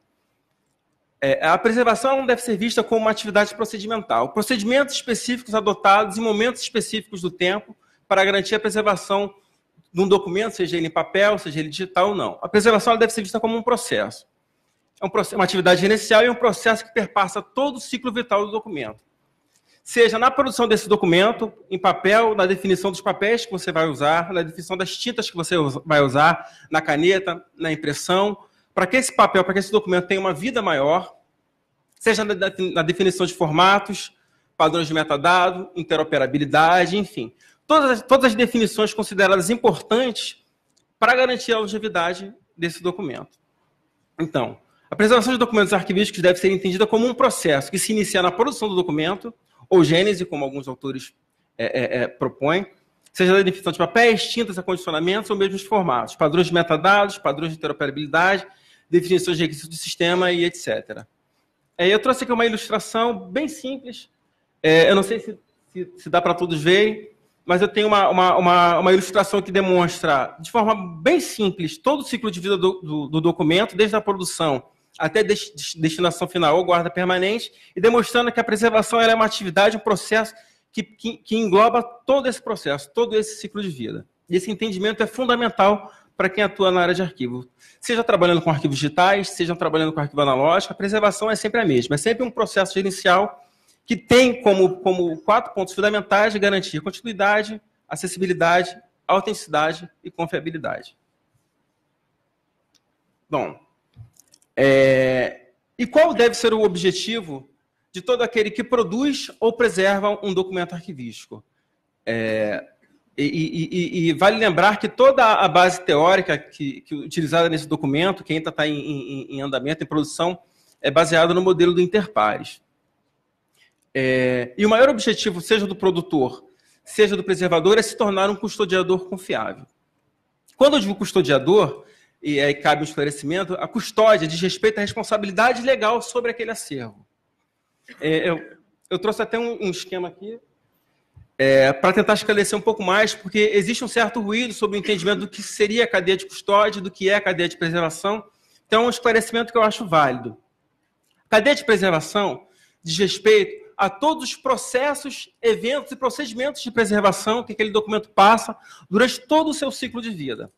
A preservação não deve ser vista como uma atividade procedimental. Procedimentos específicos adotados em momentos específicos do tempo para garantir a preservação de um documento, seja ele em papel, seja ele digital ou não. A preservação ela deve ser vista como um processo. Uma atividade gerencial e um processo que perpassa todo o ciclo vital do documento. Seja na produção desse documento, em papel, na definição dos papéis que você vai usar, na definição das tintas que você vai usar, na caneta, na impressão, para que esse papel, para que esse documento tenha uma vida maior, seja na definição de formatos, padrões de metadado, interoperabilidade, enfim. Todas as definições consideradas importantes para garantir a longevidade desse documento. Então, a preservação de documentos arquivísticos deve ser entendida como um processo que se inicia na produção do documento, ou gênese, como alguns autores propõem, seja na definição de papéis, tintas, acondicionamentos ou mesmo de formatos, padrões de metadados, padrões de interoperabilidade, definições de requisitos do sistema e etc. Eu trouxe aqui uma ilustração bem simples. Eu não sei se dá para todos verem, mas eu tenho uma ilustração que demonstra, de forma bem simples, todo o ciclo de vida do documento, desde a produção até destinação final ou guarda permanente, e demonstrando que a preservação ela é uma atividade, um processo que engloba todo esse processo, todo esse ciclo de vida. E esse entendimento é fundamental para quem atua na área de arquivo. Seja trabalhando com arquivos digitais, seja trabalhando com arquivo analógico, a preservação é sempre a mesma. É sempre um processo gerencial que tem como 4 pontos fundamentais de garantir continuidade, acessibilidade, autenticidade e confiabilidade. Bom, e qual deve ser o objetivo de todo aquele que produz ou preserva um documento arquivístico? E vale lembrar que toda a base teórica que utilizada nesse documento, que ainda está em andamento, em produção, é baseada no modelo do Interpares. E o maior objetivo, seja do produtor, seja do preservador, é se tornar um custodiador confiável. Quando eu digo custodiador, e aí cabe um esclarecimento, a custódia diz respeito à responsabilidade legal sobre aquele acervo. Eu trouxe até um esquema aqui para tentar esclarecer um pouco mais, porque existe um certo ruído sobre o entendimento do que seria a cadeia de custódia, do que é a cadeia de preservação. Então, é um esclarecimento que eu acho válido. A cadeia de preservação diz respeito a todos os processos, eventos e procedimentos de preservação que aquele documento passa durante todo o seu ciclo de vida.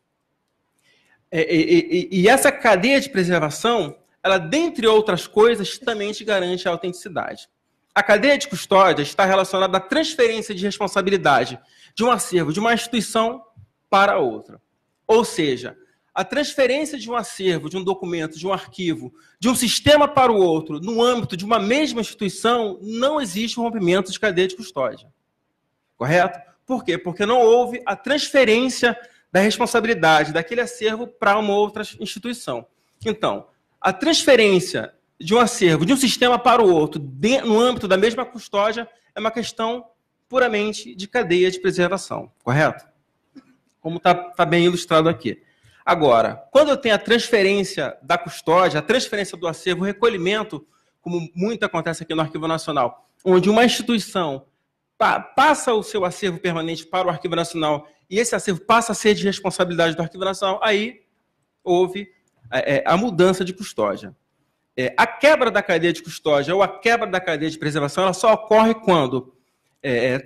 E essa cadeia de preservação, ela, dentre outras coisas, também te garante a autenticidade. A cadeia de custódia está relacionada à transferência de responsabilidade de um acervo de uma instituição para outra. Ou seja, a transferência de um acervo, de um documento, de um arquivo, de um sistema para o outro, no âmbito de uma mesma instituição, não existe um rompimento de cadeia de custódia. Correto? Por quê? Porque não houve a transferência da responsabilidade daquele acervo para uma outra instituição. Então, a transferência de um acervo, de um sistema para o outro, no âmbito da mesma custódia, é uma questão puramente de cadeia de preservação. Correto? Como está bem ilustrado aqui. Agora, quando eu tenho a transferência da custódia, a transferência do acervo, o recolhimento, como muito acontece aqui no Arquivo Nacional, onde uma instituição passa o seu acervo permanente para o Arquivo Nacional e esse acervo passa a ser de responsabilidade do Arquivo Nacional, aí houve a mudança de custódia. A quebra da cadeia de custódia ou a quebra da cadeia de preservação, ela só ocorre quando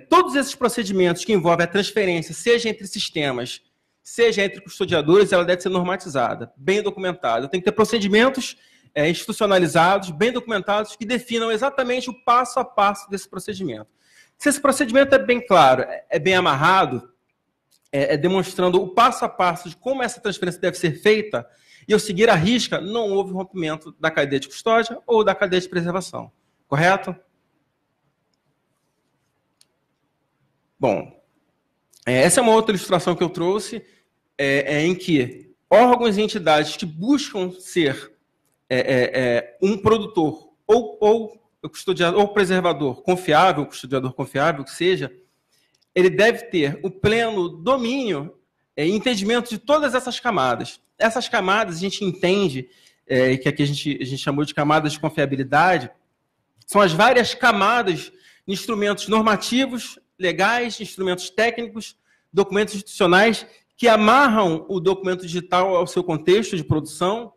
todos esses procedimentos que envolvem a transferência, seja entre sistemas, seja entre custodiadores, ela deve ser normatizada, bem documentada. Tem que ter procedimentos institucionalizados, bem documentados, que definam exatamente o passo a passo desse procedimento. Se esse procedimento é bem claro, é bem amarrado, demonstrando o passo a passo de como essa transferência deve ser feita, e eu seguir à risca, não houve rompimento da cadeia de custódia ou da cadeia de preservação. Correto? Bom, essa é uma outra ilustração que eu trouxe, em que órgãos e entidades que buscam ser um produtor ou custodiador ou preservador confiável, custodiador confiável, que seja, ele deve ter o pleno domínio e entendimento de todas essas camadas. Essas camadas a gente entende, que aqui a gente chamou de camadas de confiabilidade, são as várias camadas de instrumentos normativos, legais, instrumentos técnicos, documentos institucionais que amarram o documento digital ao seu contexto de produção,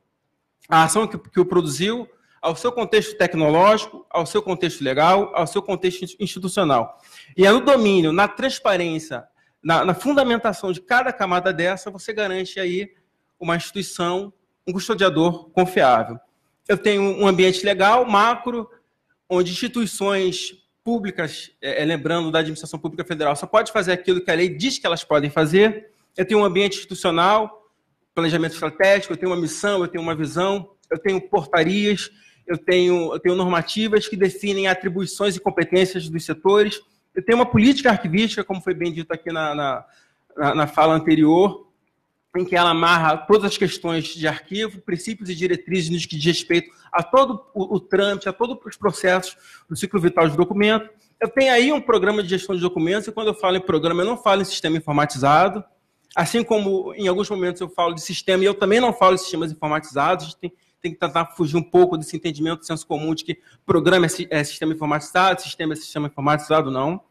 à ação que o produziu, ao seu contexto tecnológico, ao seu contexto legal, ao seu contexto institucional. E é no domínio, na transparência, na fundamentação de cada camada dessa, você garante aí uma instituição, um custodiador confiável. Eu tenho um ambiente legal, macro, onde instituições públicas, lembrando da administração pública federal, só pode fazer aquilo que a lei diz que elas podem fazer. Eu tenho um ambiente institucional, planejamento estratégico, eu tenho uma missão, eu tenho uma visão, eu tenho portarias, eu tenho normativas que definem atribuições e competências dos setores, eu tenho uma política arquivística, como foi bem dito aqui na fala anterior, em que ela amarra todas as questões de arquivo, princípios e diretrizes no que diz respeito a todo o trâmite, a todos os processos do ciclo vital de documento. Eu tenho aí um programa de gestão de documentos, e quando eu falo em programa, eu não falo em sistema informatizado, assim como em alguns momentos eu falo de sistema, e eu também não falo de sistemas informatizados. A gente tem que tentar fugir um pouco desse entendimento do senso comum de que programa é sistema informatizado, sistema é sistema informatizado, não.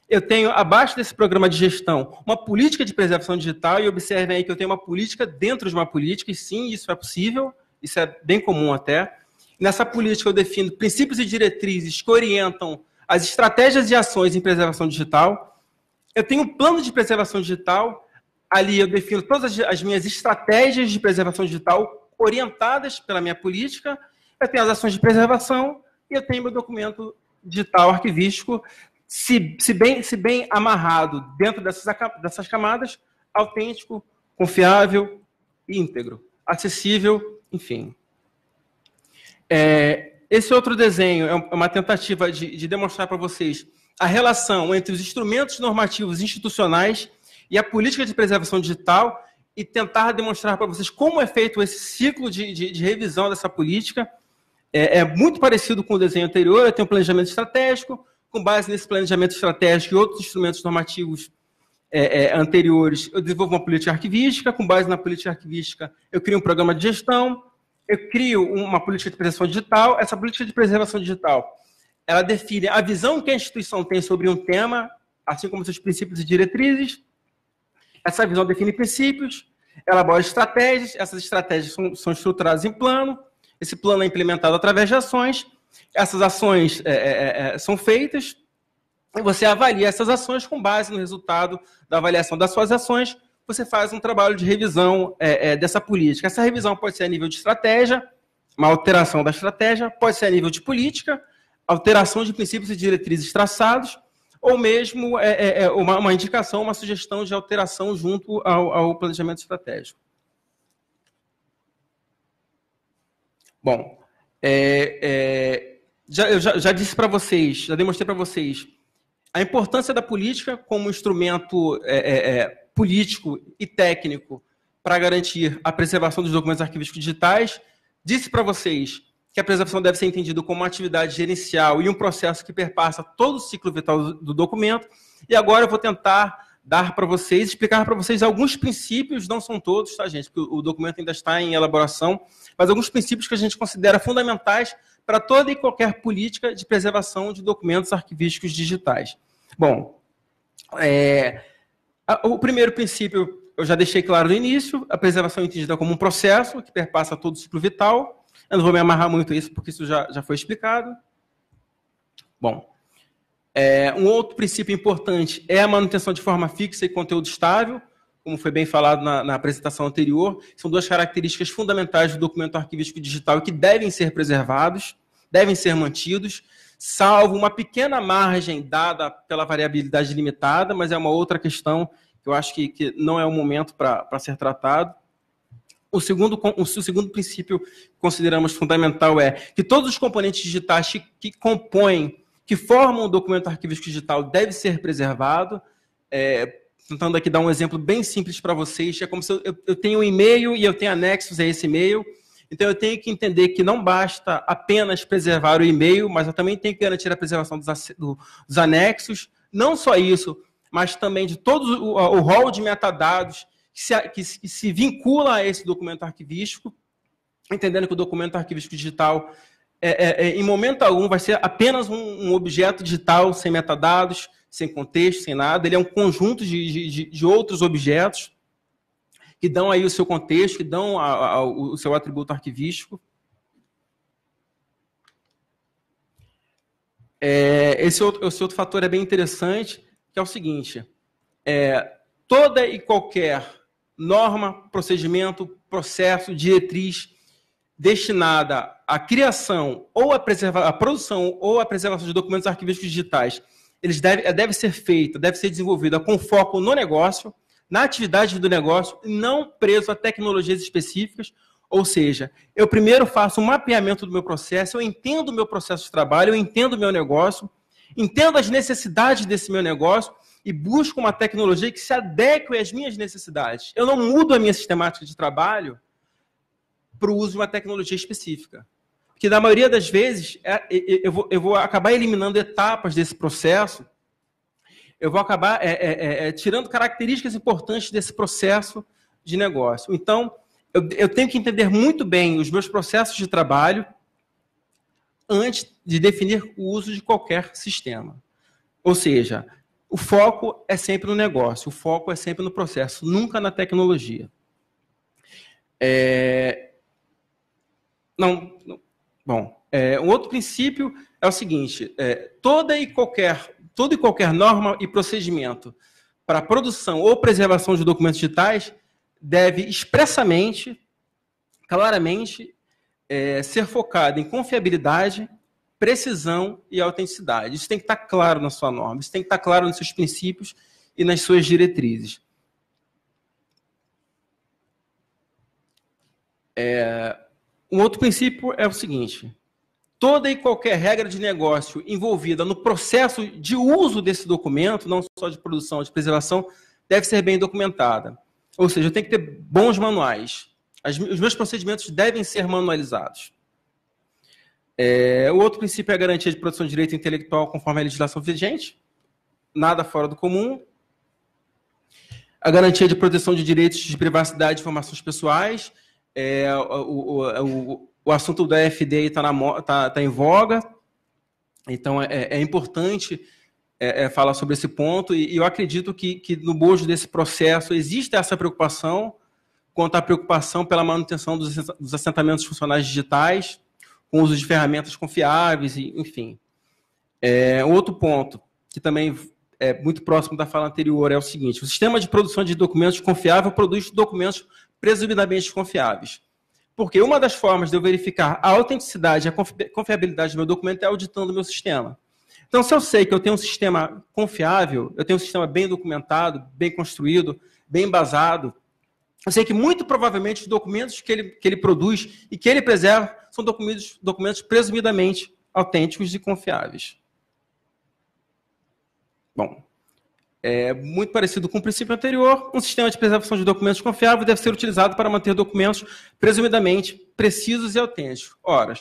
Eu tenho, abaixo desse programa de gestão, uma política de preservação digital, e observem aí que eu tenho uma política dentro de uma política, e sim, isso é possível, isso é bem comum até. Nessa política eu defino princípios e diretrizes que orientam as estratégias e ações em preservação digital. Eu tenho um plano de preservação digital, ali eu defino todas as minhas estratégias de preservação digital orientadas pela minha política. Eu tenho as ações de preservação e eu tenho meu documento digital arquivístico, se bem amarrado dentro dessas camadas, autêntico, confiável, íntegro, acessível, enfim. Esse outro desenho é uma tentativa de demonstrar para vocês a relação entre os instrumentos normativos institucionais e a política de preservação digital, e tentar demonstrar para vocês como é feito esse ciclo de revisão dessa política. É muito parecido com o desenho anterior. Eu tenho um planejamento estratégico. Com base nesse planejamento estratégico e outros instrumentos normativos anteriores, eu desenvolvo uma política arquivística. Com base na política arquivística, eu crio um programa de gestão, eu crio uma política de preservação digital. Essa política de preservação digital, ela define a visão que a instituição tem sobre um tema, assim como seus princípios e diretrizes. Essa visão define princípios, elabora estratégias, essas estratégias são estruturadas em plano, esse plano é implementado através de ações. Essas ações são feitas e você avalia essas ações com base no resultado da avaliação das suas ações. Você faz um trabalho de revisão dessa política. Essa revisão pode ser a nível de estratégia, uma alteração da estratégia, pode ser a nível de política, alteração de princípios e diretrizes traçados, ou mesmo uma indicação, uma sugestão de alteração junto ao planejamento estratégico. Bom, eu já disse para vocês, já demonstrei para vocês a importância da política como instrumento político e técnico para garantir a preservação dos documentos arquivísticos digitais. Disse para vocês que a preservação deve ser entendida como uma atividade gerencial e um processo que perpassa todo o ciclo vital do documento. E agora eu vou tentar dar para vocês, explicar para vocês alguns princípios, não são todos, tá, gente? Porque o documento ainda está em elaboração, mas alguns princípios que a gente considera fundamentais para toda e qualquer política de preservação de documentos arquivísticos digitais. Bom, o primeiro princípio eu já deixei claro no início, a preservação entendida como um processo que perpassa todo o ciclo vital. Eu não vou me amarrar muito a isso, porque isso já foi explicado. Bom, um outro princípio importante é a manutenção de forma fixa e conteúdo estável, como foi bem falado na apresentação anterior. São duas características fundamentais do documento arquivístico digital que devem ser preservados, devem ser mantidos, salvo uma pequena margem dada pela variabilidade limitada, mas é uma outra questão que eu acho que não é o momento para ser tratado. O segundo princípio que consideramos fundamental é que todos os componentes digitais que compõem, que formam o documento arquivístico digital deve ser preservado. Tentando aqui dar um exemplo bem simples para vocês, é como se eu tenho um e-mail e eu tenho anexos a esse e-mail, então eu tenho que entender que não basta apenas preservar o e-mail, mas eu também tenho que garantir a preservação dos anexos, não só isso, mas também de todo o rol de metadados que se vincula a esse documento arquivístico, entendendo que o documento arquivístico digital, em momento algum, vai ser apenas um objeto digital sem metadados, sem contexto, sem nada. Ele é um conjunto de outros objetos que dão aí o seu contexto, que dão o seu atributo arquivístico. Esse outro fator é bem interessante, que é o seguinte: toda e qualquer norma, procedimento, processo, diretriz destinada à criação ou à produção ou à preservação de documentos arquivísticos digitais, eles deve ser feita, deve ser desenvolvida com foco no negócio, na atividade do negócio, e não preso a tecnologias específicas. Ou seja, eu primeiro faço um mapeamento do meu processo, eu entendo o meu processo de trabalho, eu entendo o meu negócio, entendo as necessidades desse meu negócio e busco uma tecnologia que se adeque às minhas necessidades. Eu não mudo a minha sistemática de trabalho para o uso de uma tecnologia específica. Porque, na maioria das vezes, eu vou acabar eliminando etapas desse processo, eu vou acabar tirando características importantes desse processo de negócio. Então, eu tenho que entender muito bem os meus processos de trabalho antes de definir o uso de qualquer sistema. Ou seja, o foco é sempre no negócio, o foco é sempre no processo, nunca na tecnologia. Bom, um outro princípio é o seguinte: toda e qualquer norma e procedimento para produção ou preservação de documentos digitais deve expressamente, claramente, ser focado em confiabilidade, precisão e autenticidade. Isso tem que estar claro na sua norma, isso tem que estar claro nos seus princípios e nas suas diretrizes. Um outro princípio é o seguinte: toda e qualquer regra de negócio envolvida no processo de uso desse documento, não só de produção, de preservação, deve ser bem documentada. Ou seja, eu tenho que ter bons manuais. Os meus procedimentos devem ser manualizados. O outro princípio é a garantia de produção de direito intelectual conforme a legislação vigente. Nada fora do comum. A garantia de proteção de direitos de privacidade e informações pessoais. O assunto da FDA está em voga, então é importante falar sobre esse ponto, e eu acredito que no bojo desse processo existe essa preocupação quanto à preocupação pela manutenção dos assentamentos funcionais digitais, com o uso de ferramentas confiáveis, enfim. Outro ponto, que também é muito próximo da fala anterior, é o seguinte: o sistema de produção de documentos confiável produz documentos presumidamente confiáveis. Porque uma das formas de eu verificar a autenticidade e a confiabilidade do meu documento é auditando o meu sistema. Então, se eu sei que eu tenho um sistema confiável, eu tenho um sistema bem documentado, bem construído, bem embasado, eu sei que muito provavelmente os documentos que ele produz e que ele preserva são documentos presumidamente autênticos e confiáveis. Bom, muito parecido com o princípio anterior, um sistema de preservação de documentos confiável deve ser utilizado para manter documentos presumidamente precisos e autênticos. Ora,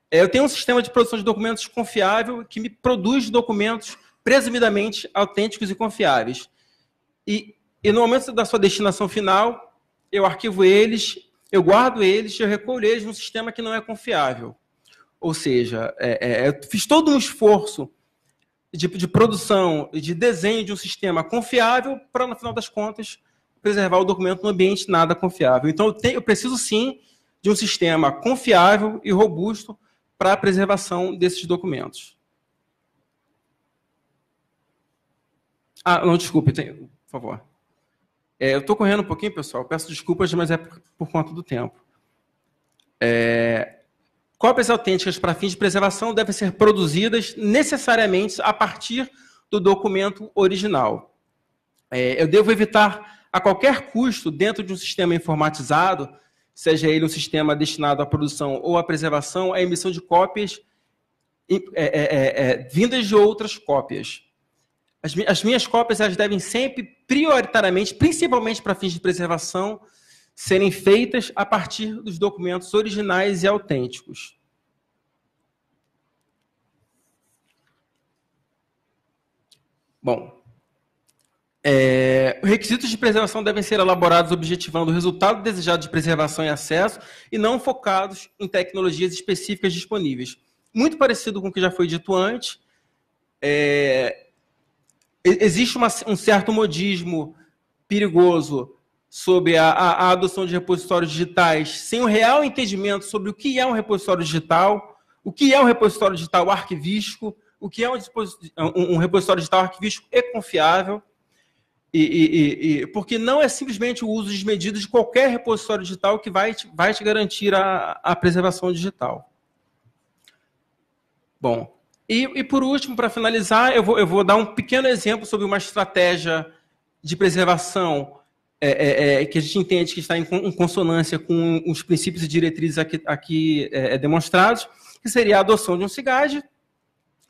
eu tenho um sistema de produção de documentos confiável que me produz documentos presumidamente autênticos e confiáveis. e no momento da sua destinação final, eu arquivo eles, eu guardo eles, eu recolho eles num sistema que não é confiável. Ou seja, eu fiz todo um esforço de produção e de desenho de um sistema confiável para, no final das contas, preservar o documento num ambiente nada confiável. Então, eu preciso, sim, de um sistema confiável e robusto para a preservação desses documentos. Não, desculpe, por favor. Eu estou correndo um pouquinho, pessoal. Peço desculpas, mas é por conta do tempo. Cópias autênticas para fins de preservação devem ser produzidas necessariamente a partir do documento original. Eu devo evitar a qualquer custo, dentro de um sistema informatizado, seja ele um sistema destinado à produção ou à preservação, a emissão de cópias vindas de outras cópias. As minhas cópias elas devem sempre, prioritariamente, principalmente para fins de preservação, serem feitas a partir dos documentos originais e autênticos. Bom, requisitos de preservação devem ser elaborados objetivando o resultado desejado de preservação e acesso e não focados em tecnologias específicas disponíveis. Muito parecido com o que já foi dito antes, existe um certo modismo perigoso sobre a adoção de repositórios digitais sem um real entendimento sobre o que é um repositório digital, o que é um repositório digital arquivístico, o que é um repositório digital arquivístico e confiável, porque não é simplesmente o uso desmedido de qualquer repositório digital que vai te garantir a preservação digital. Bom, e por último, para finalizar, eu vou dar um pequeno exemplo sobre uma estratégia de preservação que a gente entende que está em consonância com os princípios e diretrizes aqui demonstrados, que seria a adoção de um SIGAD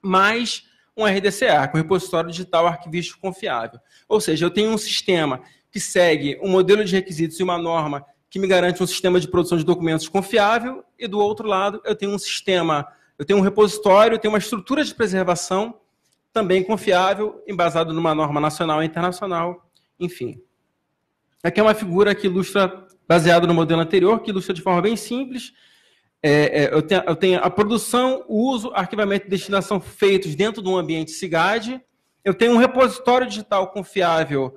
mais um RDCA, com repositório digital arquivístico confiável. Ou seja, eu tenho um sistema que segue um modelo de requisitos e uma norma que me garante um sistema de produção de documentos confiável, e do outro lado eu tenho um repositório, eu tenho uma estrutura de preservação também confiável, embasado numa norma nacional e internacional, enfim. Aqui é uma figura que ilustra, baseado no modelo anterior, que ilustra de forma bem simples. Eu tenho a produção, o uso, arquivamento e destinação feitos dentro de um ambiente SIGAD. Eu tenho um repositório digital confiável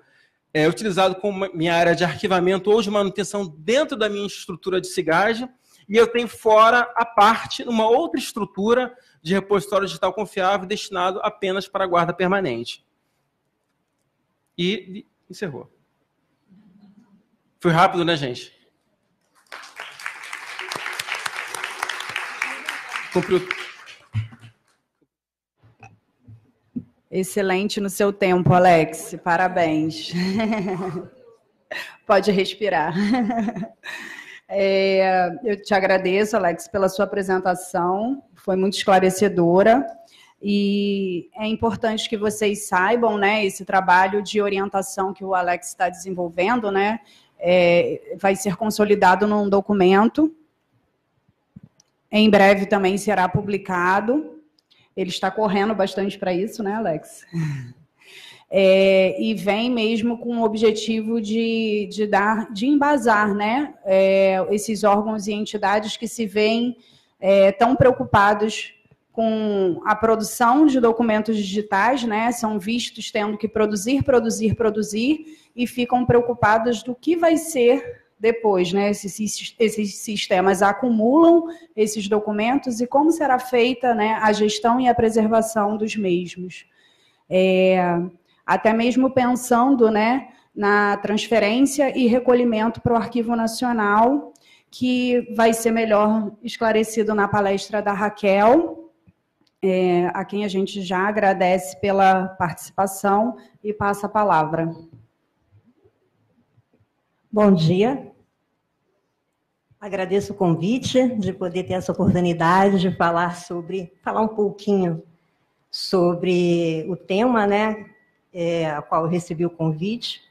utilizado como minha área de arquivamento ou de manutenção dentro da minha estrutura de SIGAD. E eu tenho fora, à parte, uma outra estrutura de repositório digital confiável destinado apenas para a guarda permanente. E encerrou. Foi rápido, né, gente? Cumpriu. Excelente no seu tempo, Alex. Parabéns. Pode respirar. Eu te agradeço, Alex, pela sua apresentação. Foi muito esclarecedora. E é importante que vocês saibam, né, esse trabalho de orientação que o Alex está desenvolvendo, né, vai ser consolidado num documento. Em breve também será publicado. Ele está correndo bastante para isso, né, Alex? E vem mesmo com o objetivo de embasar, né, esses órgãos e entidades que se veem tão preocupados com a produção de documentos digitais, né, são vistos tendo que produzir, e ficam preocupados do que vai ser depois, né, esses sistemas acumulam esses documentos e como será feita, né, a gestão e a preservação dos mesmos. Até mesmo pensando, né, na transferência e recolhimento para o Arquivo Nacional, que vai ser melhor esclarecido na palestra da Raquel, a quem a gente já agradece pela participação e passa a palavra. Bom dia. Agradeço o convite de poder ter essa oportunidade de falar um pouquinho sobre o tema, né, a qual eu recebi o convite,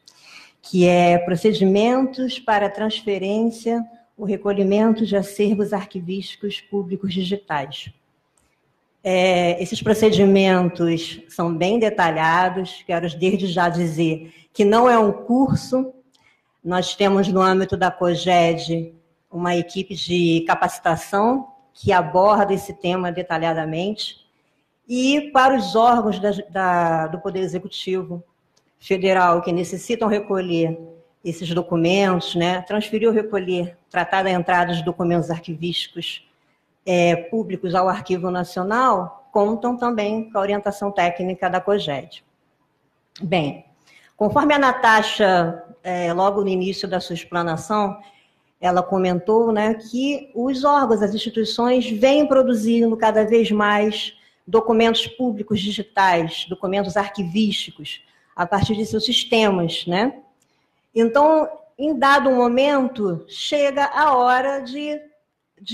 que é procedimentos para transferência ou recolhimento de acervos arquivísticos públicos digitais. Esses procedimentos são bem detalhados, quero desde já dizer que não é um curso, nós temos no âmbito da COGED uma equipe de capacitação que aborda esse tema detalhadamente, e para os órgãos do Poder Executivo Federal que necessitam recolher esses documentos, né, transferir ou recolher, tratar da entrada de documentos arquivísticos públicos ao Arquivo Nacional, contam também com a orientação técnica da COGED. Bem, conforme a Natasha, logo no início da sua explanação, ela comentou, né, que os órgãos, as instituições, vêm produzindo cada vez mais documentos públicos digitais, documentos arquivísticos, a partir de seus sistemas, né? Então, em dado momento, chega a hora de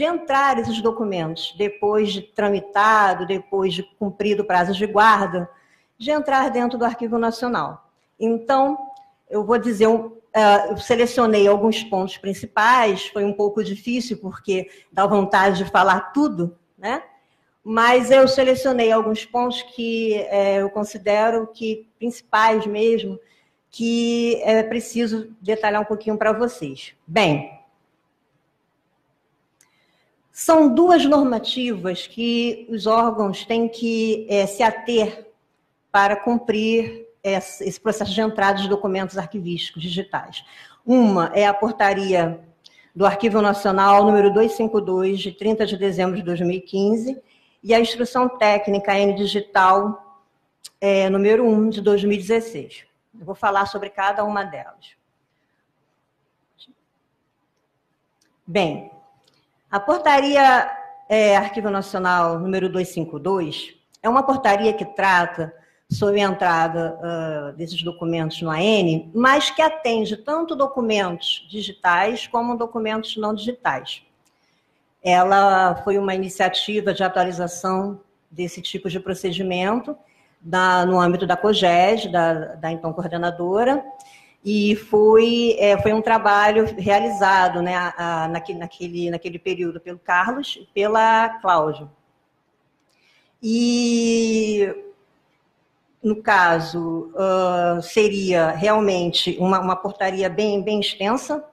entrar esses documentos, depois de tramitado, depois de cumprido o prazo de guarda, de entrar dentro do Arquivo Nacional. Então, eu vou dizer, eu selecionei alguns pontos principais, foi um pouco difícil, porque dá vontade de falar tudo, né? Mas eu selecionei alguns pontos que eu considero que principais mesmo, que é preciso detalhar um pouquinho para vocês. Bem, são duas normativas que os órgãos têm que se ater para cumprir esse processo de entrada de documentos arquivísticos digitais. Uma é a portaria do Arquivo Nacional número 252, de 30 de dezembro de 2015, e a Instrução Técnica N Digital número 1, de 2016. Eu vou falar sobre cada uma delas. Bem, a portaria Arquivo Nacional número 252 é uma portaria que trata sobre a entrada desses documentos no AN, mas que atende tanto documentos digitais como documentos não digitais. Ela foi uma iniciativa de atualização desse tipo de procedimento no âmbito da COGED, da então coordenadora, e foi um trabalho realizado, né, naquele período pelo Carlos e pela Cláudia. E, no caso, seria realmente uma portaria bem extensa.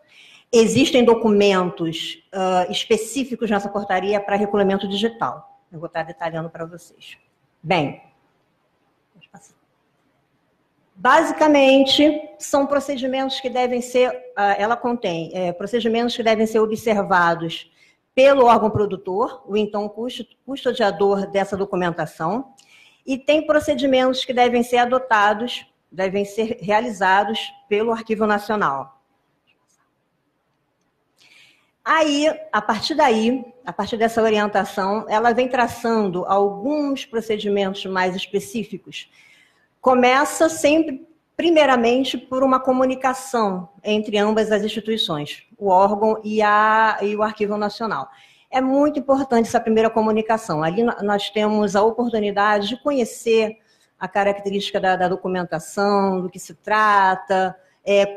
Existem documentos específicos nessa portaria para recolhimento digital. Eu vou estar detalhando para vocês. Bem, basicamente, são procedimentos que devem ser, ela contém procedimentos que devem ser observados pelo órgão produtor, o então custodiador dessa documentação, e tem procedimentos que devem ser adotados, devem ser realizados pelo Arquivo Nacional. Aí, a partir dessa orientação, ela vem traçando alguns procedimentos mais específicos. Começa sempre, primeiramente, por uma comunicação entre ambas as instituições, o órgão e o Arquivo Nacional. É muito importante essa primeira comunicação. Ali nós temos a oportunidade de conhecer a característica da documentação, do que se trata,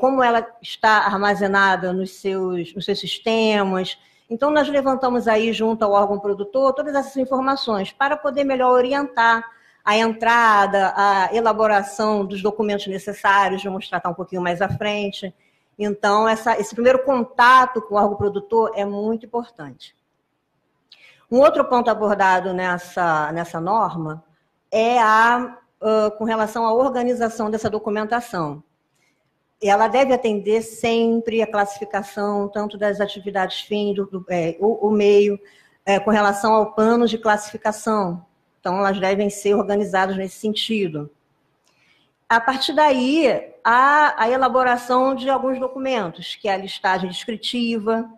como ela está armazenada nos seus sistemas. Então, nós levantamos aí, junto ao órgão produtor, todas essas informações para poder melhor orientar a entrada, a elaboração dos documentos necessários, vamos tratar um pouquinho mais à frente. Então, esse primeiro contato com o órgão produtor é muito importante. Um outro ponto abordado nessa norma é com relação à organização dessa documentação. Ela deve atender sempre a classificação, tanto das atividades fim, o meio, com relação ao plano de classificação. Então, elas devem ser organizadas nesse sentido. A partir daí, há a elaboração de alguns documentos, que é a listagem descritiva,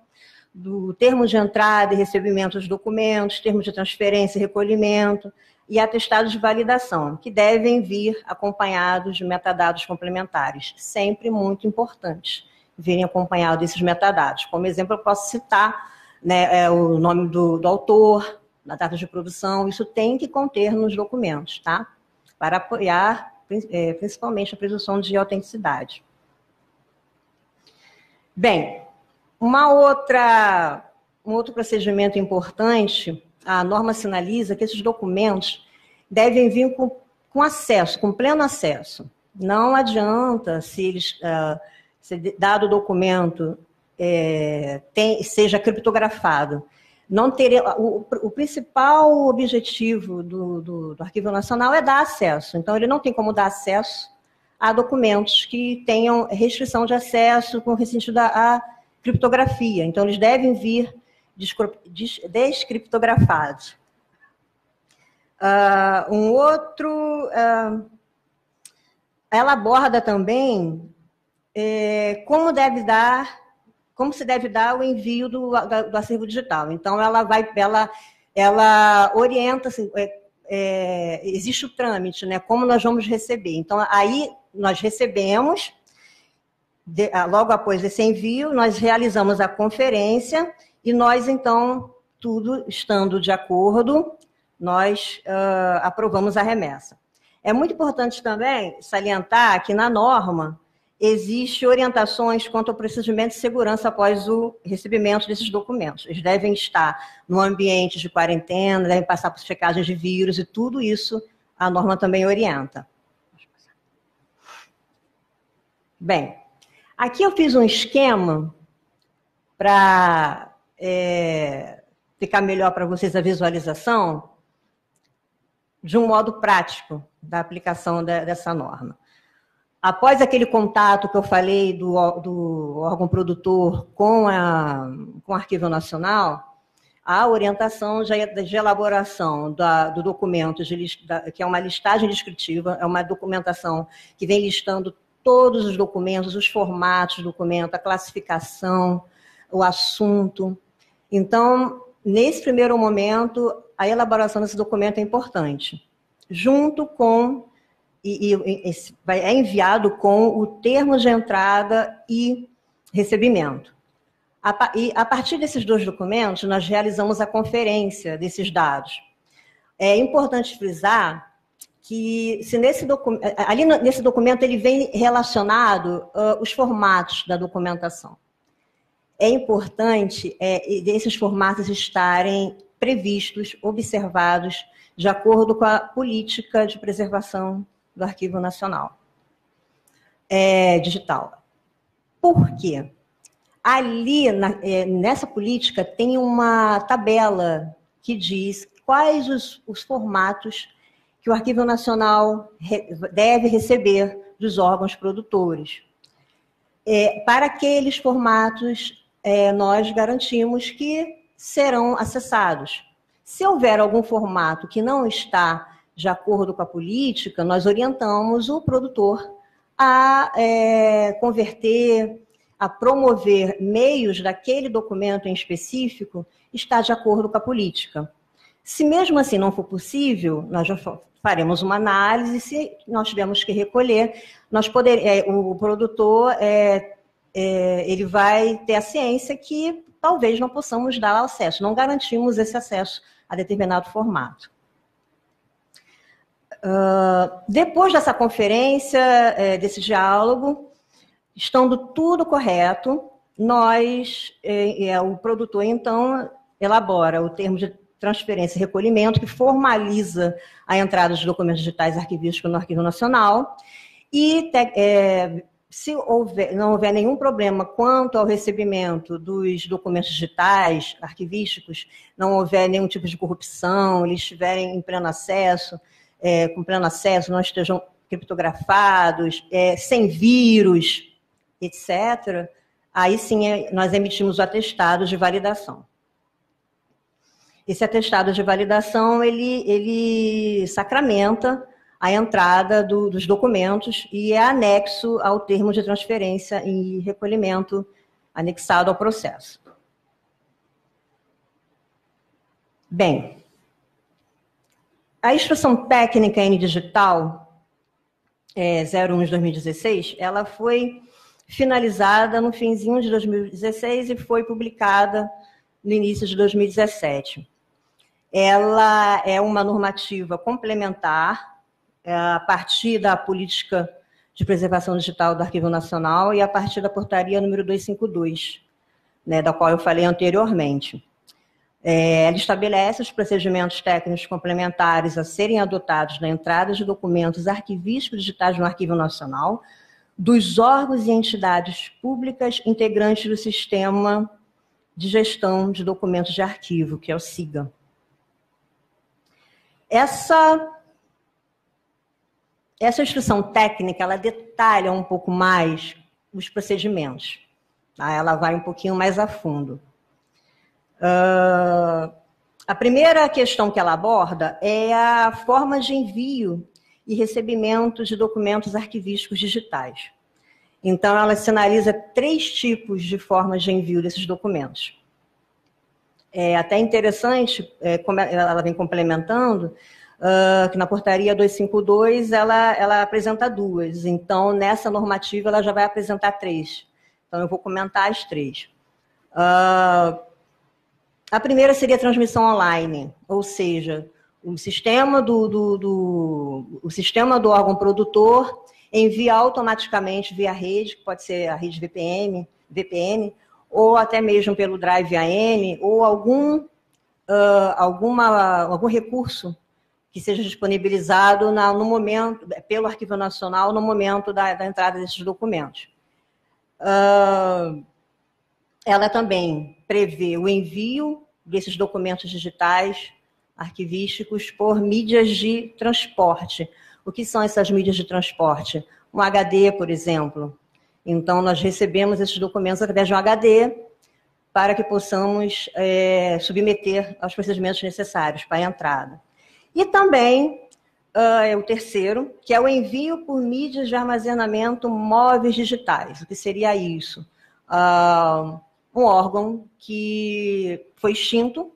do termo de entrada e recebimento dos documentos, termo de transferência e recolhimento, e atestados de validação, que devem vir acompanhados de metadados complementares, sempre muito importantes, virem acompanhados desses metadados. Como exemplo, eu posso citar, né, o nome do autor, a data de produção, isso tem que conter nos documentos, tá? Para apoiar, principalmente, a presunção de autenticidade. Bem, um outro procedimento importante a norma sinaliza que esses documentos devem vir com acesso, com pleno acesso. Não adianta se dado o documento seja criptografado. Não ter, o principal objetivo do Arquivo Nacional é dar acesso. Então, ele não tem como dar acesso a documentos que tenham restrição de acesso com sentido à criptografia. Então, eles devem vir descriptografados. Ela aborda também como se deve dar o envio do acervo digital. Então, ela orienta, assim, existe o trâmite, né? Como nós vamos receber. Então, aí nós recebemos, logo após esse envio, nós realizamos a conferência e nós, então, tudo estando de acordo, nós aprovamos a remessa. É muito importante também salientar que na norma existem orientações quanto ao procedimento de segurança após o recebimento desses documentos. Eles devem estar no ambiente de quarentena, devem passar por checagens de vírus e tudo isso a norma também orienta. Bem, aqui eu fiz um esquema para ficar melhor para vocês a visualização de um modo prático da aplicação dessa norma. Após aquele contato que eu falei do órgão produtor com o Arquivo Nacional, a orientação de elaboração do documento, que é uma listagem descritiva, é uma documentação que vem listando todos os documentos, os formatos do documento, a classificação, o assunto. Então, nesse primeiro momento, a elaboração desse documento é importante, junto com é enviado com o termo de entrada e recebimento. E a partir desses dois documentos, nós realizamos a conferência desses dados. É importante frisar que nesse documento ele vem relacionado os formatos da documentação. É importante esses formatos estarem previstos, observados, de acordo com a política de preservação do Arquivo Nacional digital. Por quê? Ali, nessa política, tem uma tabela que diz quais os formatos que o Arquivo Nacional deve receber dos órgãos produtores. Para aqueles formatos, nós garantimos que serão acessados. Se houver algum formato que não está de acordo com a política, nós orientamos o produtor a converter, a promover meios daquele documento em específico está de acordo com a política. Se mesmo assim não for possível, nós já faremos uma análise, se nós tivermos que recolher, o produtor ele vai ter a ciência que talvez não possamos dar acesso, não garantimos esse acesso a determinado formato. Depois dessa conferência, desse diálogo, estando tudo correto, o produtor, então, elabora o termo de transferência e recolhimento, que formaliza a entrada dos documentos digitais arquivísticos no Arquivo Nacional, e se não houver nenhum problema quanto ao recebimento dos documentos digitais arquivísticos, não houver nenhum tipo de corrupção, eles estiverem em pleno acesso, com pleno acesso, não estejam criptografados, sem vírus, etc., aí sim nós emitimos o atestado de validação. Esse atestado de validação, ele sacramenta a entrada dos documentos e é anexo ao termo de transferência e recolhimento anexado ao processo. Bem, a Instrução Técnica N Digital 01 de 2016, ela foi finalizada no finzinho de 2016 e foi publicada no início de 2017. Ela é uma normativa complementar a partir da política de preservação digital do Arquivo Nacional e a partir da portaria número 252, da qual eu falei anteriormente. Ela estabelece os procedimentos técnicos complementares a serem adotados na entrada de documentos arquivísticos digitais no Arquivo Nacional, dos órgãos e entidades públicas integrantes do Sistema de Gestão de Documentos de Arquivo, que é o SIGA. Essa instrução técnica, ela detalha um pouco mais os procedimentos. Tá? Ela vai um pouquinho mais a fundo. A primeira questão que ela aborda é a forma de envio e recebimento de documentos arquivísticos digitais. Então, ela sinaliza 3 tipos de formas de envio desses documentos. É até interessante, como ela vem complementando, que na portaria 252 ela apresenta 2. Então, nessa normativa, ela já vai apresentar 3. Então, eu vou comentar as 3. A primeira seria a transmissão online, ou seja, o sistema do órgão produtor envia automaticamente via rede, que pode ser a rede VPN, ou até mesmo pelo Drive AN, ou algum recurso que seja disponibilizado no momento, pelo Arquivo Nacional, no momento da entrada desses documentos. Ela também prevê o envio desses documentos digitais arquivísticos por mídias de transporte. O que são essas mídias de transporte? Um HD, por exemplo. Então, nós recebemos esses documentos através de um HD para que possamos submeter aos procedimentos necessários para a entrada. E também, o terceiro, que é o envio por mídias de armazenamento móveis digitais. O que seria isso? Um órgão que foi extinto,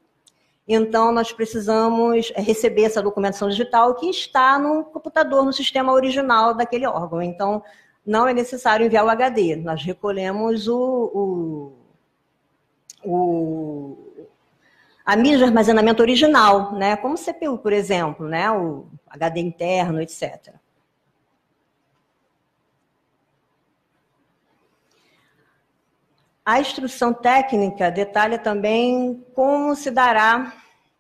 então nós precisamos receber essa documentação digital que está no computador, no sistema original daquele órgão. Então, não é necessário enviar o HD, nós recolhemos a mídia de armazenamento original, né? Como o CPU, por exemplo, né? O HD interno, etc. A instrução técnica detalha também como se dará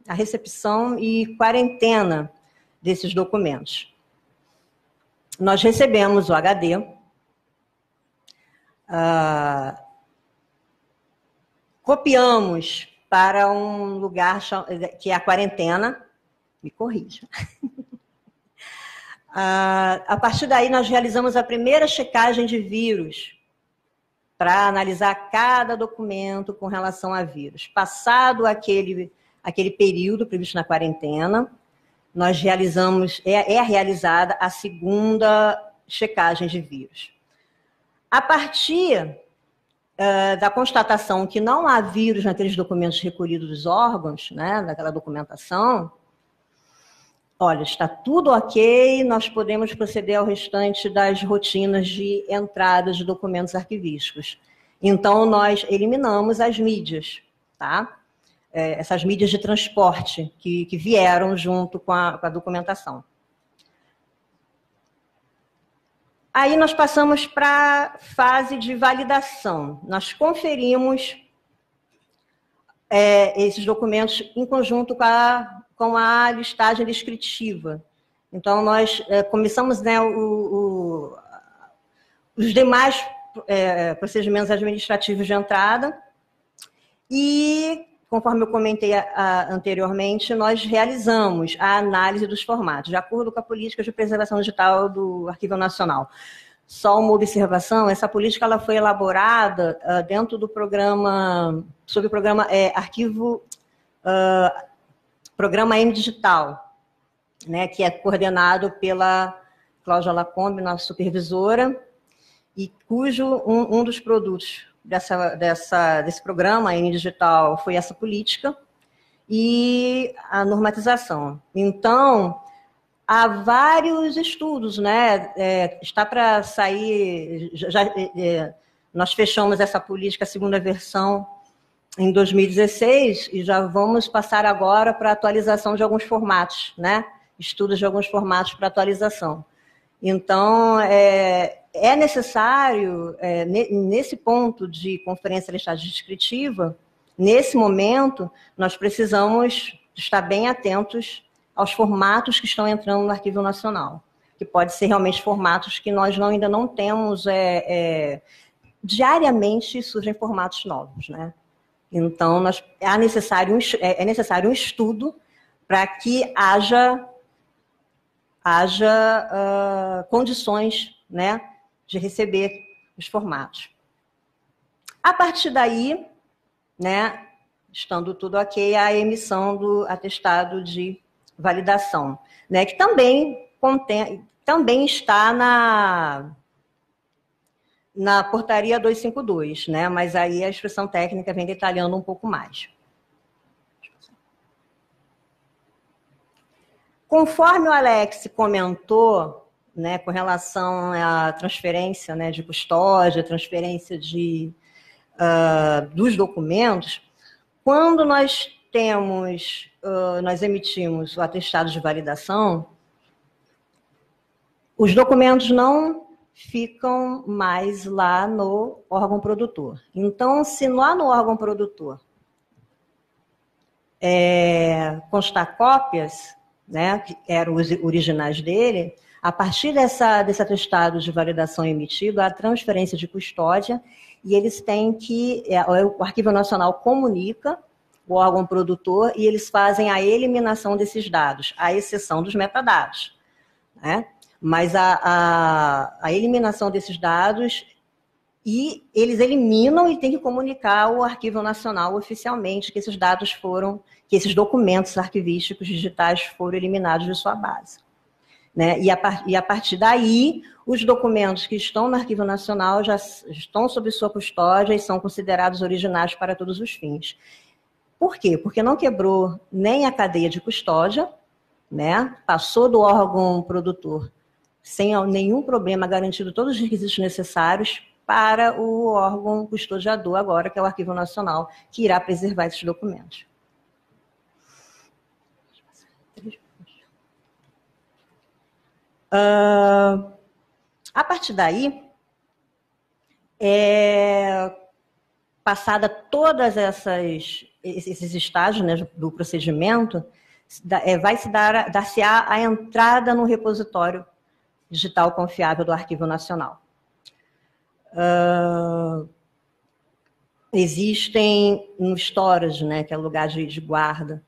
a recepção e quarentena desses documentos. Nós recebemos o HD, copiamos para um lugar que é a quarentena, me corrija. A partir daí, nós realizamos a primeira checagem de vírus, para analisar cada documento com relação a vírus. Passado aquele período previsto na quarentena, nós realizamos, realizada a segunda checagem de vírus. A partir da constatação que não há vírus naqueles documentos recolhidos dos órgãos, né, daquela documentação, olha, está tudo ok, nós podemos proceder ao restante das rotinas de entrada de documentos arquivísticos. Então, nós eliminamos as mídias, tá? Essas mídias de transporte que vieram junto com a documentação. Aí nós passamos para a fase de validação. Nós conferimos esses documentos em conjunto com a listagem descritiva. Então, nós começamos, né, os demais procedimentos administrativos de entrada e, conforme eu comentei anteriormente, nós realizamos a análise dos formatos, de acordo com a política de preservação digital do Arquivo Nacional. Só uma observação, essa política ela foi elaborada dentro do programa, sob o programa Programa M Digital, né, que é coordenado pela Cláudia Lacombe, nossa supervisora, e cujo um dos produtos desse programa M Digital foi essa política e a normatização. Então, há vários estudos, né? Está para sair, nós fechamos essa política, a segunda versão, em 2016, e já vamos passar agora para a atualização de alguns formatos, né? Estudos de alguns formatos para atualização. Então, é necessário, nesse ponto de conferência de listagem descritiva, Nesse momento, nós precisamos estar bem atentos aos formatos que estão entrando no Arquivo Nacional, que pode ser realmente formatos que nós ainda não temos, diariamente surgem formatos novos, né? Então, é necessário um estudo para que haja condições, né, de receber os formatos. A partir daí, né, estando tudo ok, a emissão do atestado de validação, né, que também está na portaria 252, né, mas aí a instrução técnica vem detalhando um pouco mais. Conforme o Alex comentou, né, com relação à transferência, né, de custódia, transferência dos documentos, quando nós emitimos o atestado de validação, os documentos não ficam mais lá no órgão produtor. Então, se lá no órgão produtor constar cópias, né, que eram os originais dele, a partir desse atestado de validação emitido, há transferência de custódia, e eles têm que, o Arquivo Nacional comunica o órgão produtor e eles fazem a eliminação desses dados, à exceção dos metadados, né? Mas a eliminação desses dados, e eles eliminam e têm que comunicar ao Arquivo Nacional oficialmente que esses dados que esses documentos arquivísticos digitais foram eliminados de sua base, né? E a partir daí, os documentos que estão no Arquivo Nacional já estão sob sua custódia e são considerados originais para todos os fins. Por quê? Porque não quebrou nem a cadeia de custódia, né? Passou do órgão produtor sem nenhum problema, garantido todos os requisitos necessários para o órgão custodiador agora, que é o Arquivo Nacional, que irá preservar esses documentos. A partir daí, passada todas esses estágios, né, do procedimento, dar-se-á a entrada no repositório digital confiável do Arquivo Nacional. Existem no storage, né, que é o lugar de guarda,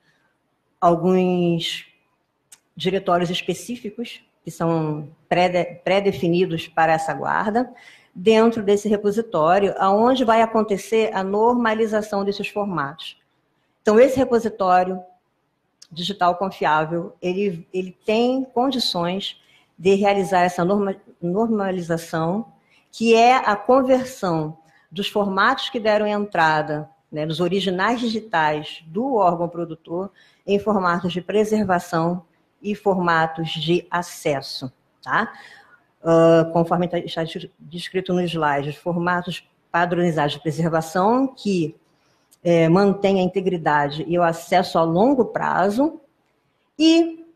alguns diretórios específicos que são pré-definidos para essa guarda, dentro desse repositório, onde vai acontecer a normalização desses formatos. Então, esse repositório digital confiável, ele tem condições de realizar essa normalização, que é a conversão dos formatos que deram entrada, né, dos originais digitais do órgão produtor, em formatos de preservação e formatos de acesso, tá? Conforme está descrito no slide, formatos padronizados de preservação que mantém a integridade e o acesso a longo prazo, e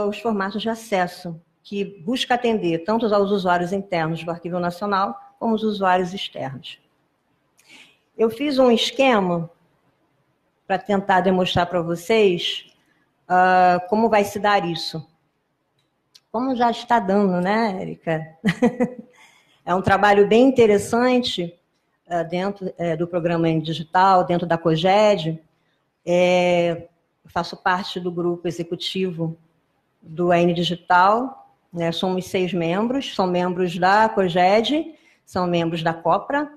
os formatos de acesso, que busca atender tanto aos usuários internos do Arquivo Nacional, como os usuários externos. Eu fiz um esquema para tentar demonstrar para vocês como vai se dar isso. Como já está dando, né, Érica? É um trabalho bem interessante dentro do programa digital, dentro da COGED. Faço parte do grupo executivo do AN Digital, né? Somos 6 membros, são membros da COGED, são membros da COPRA,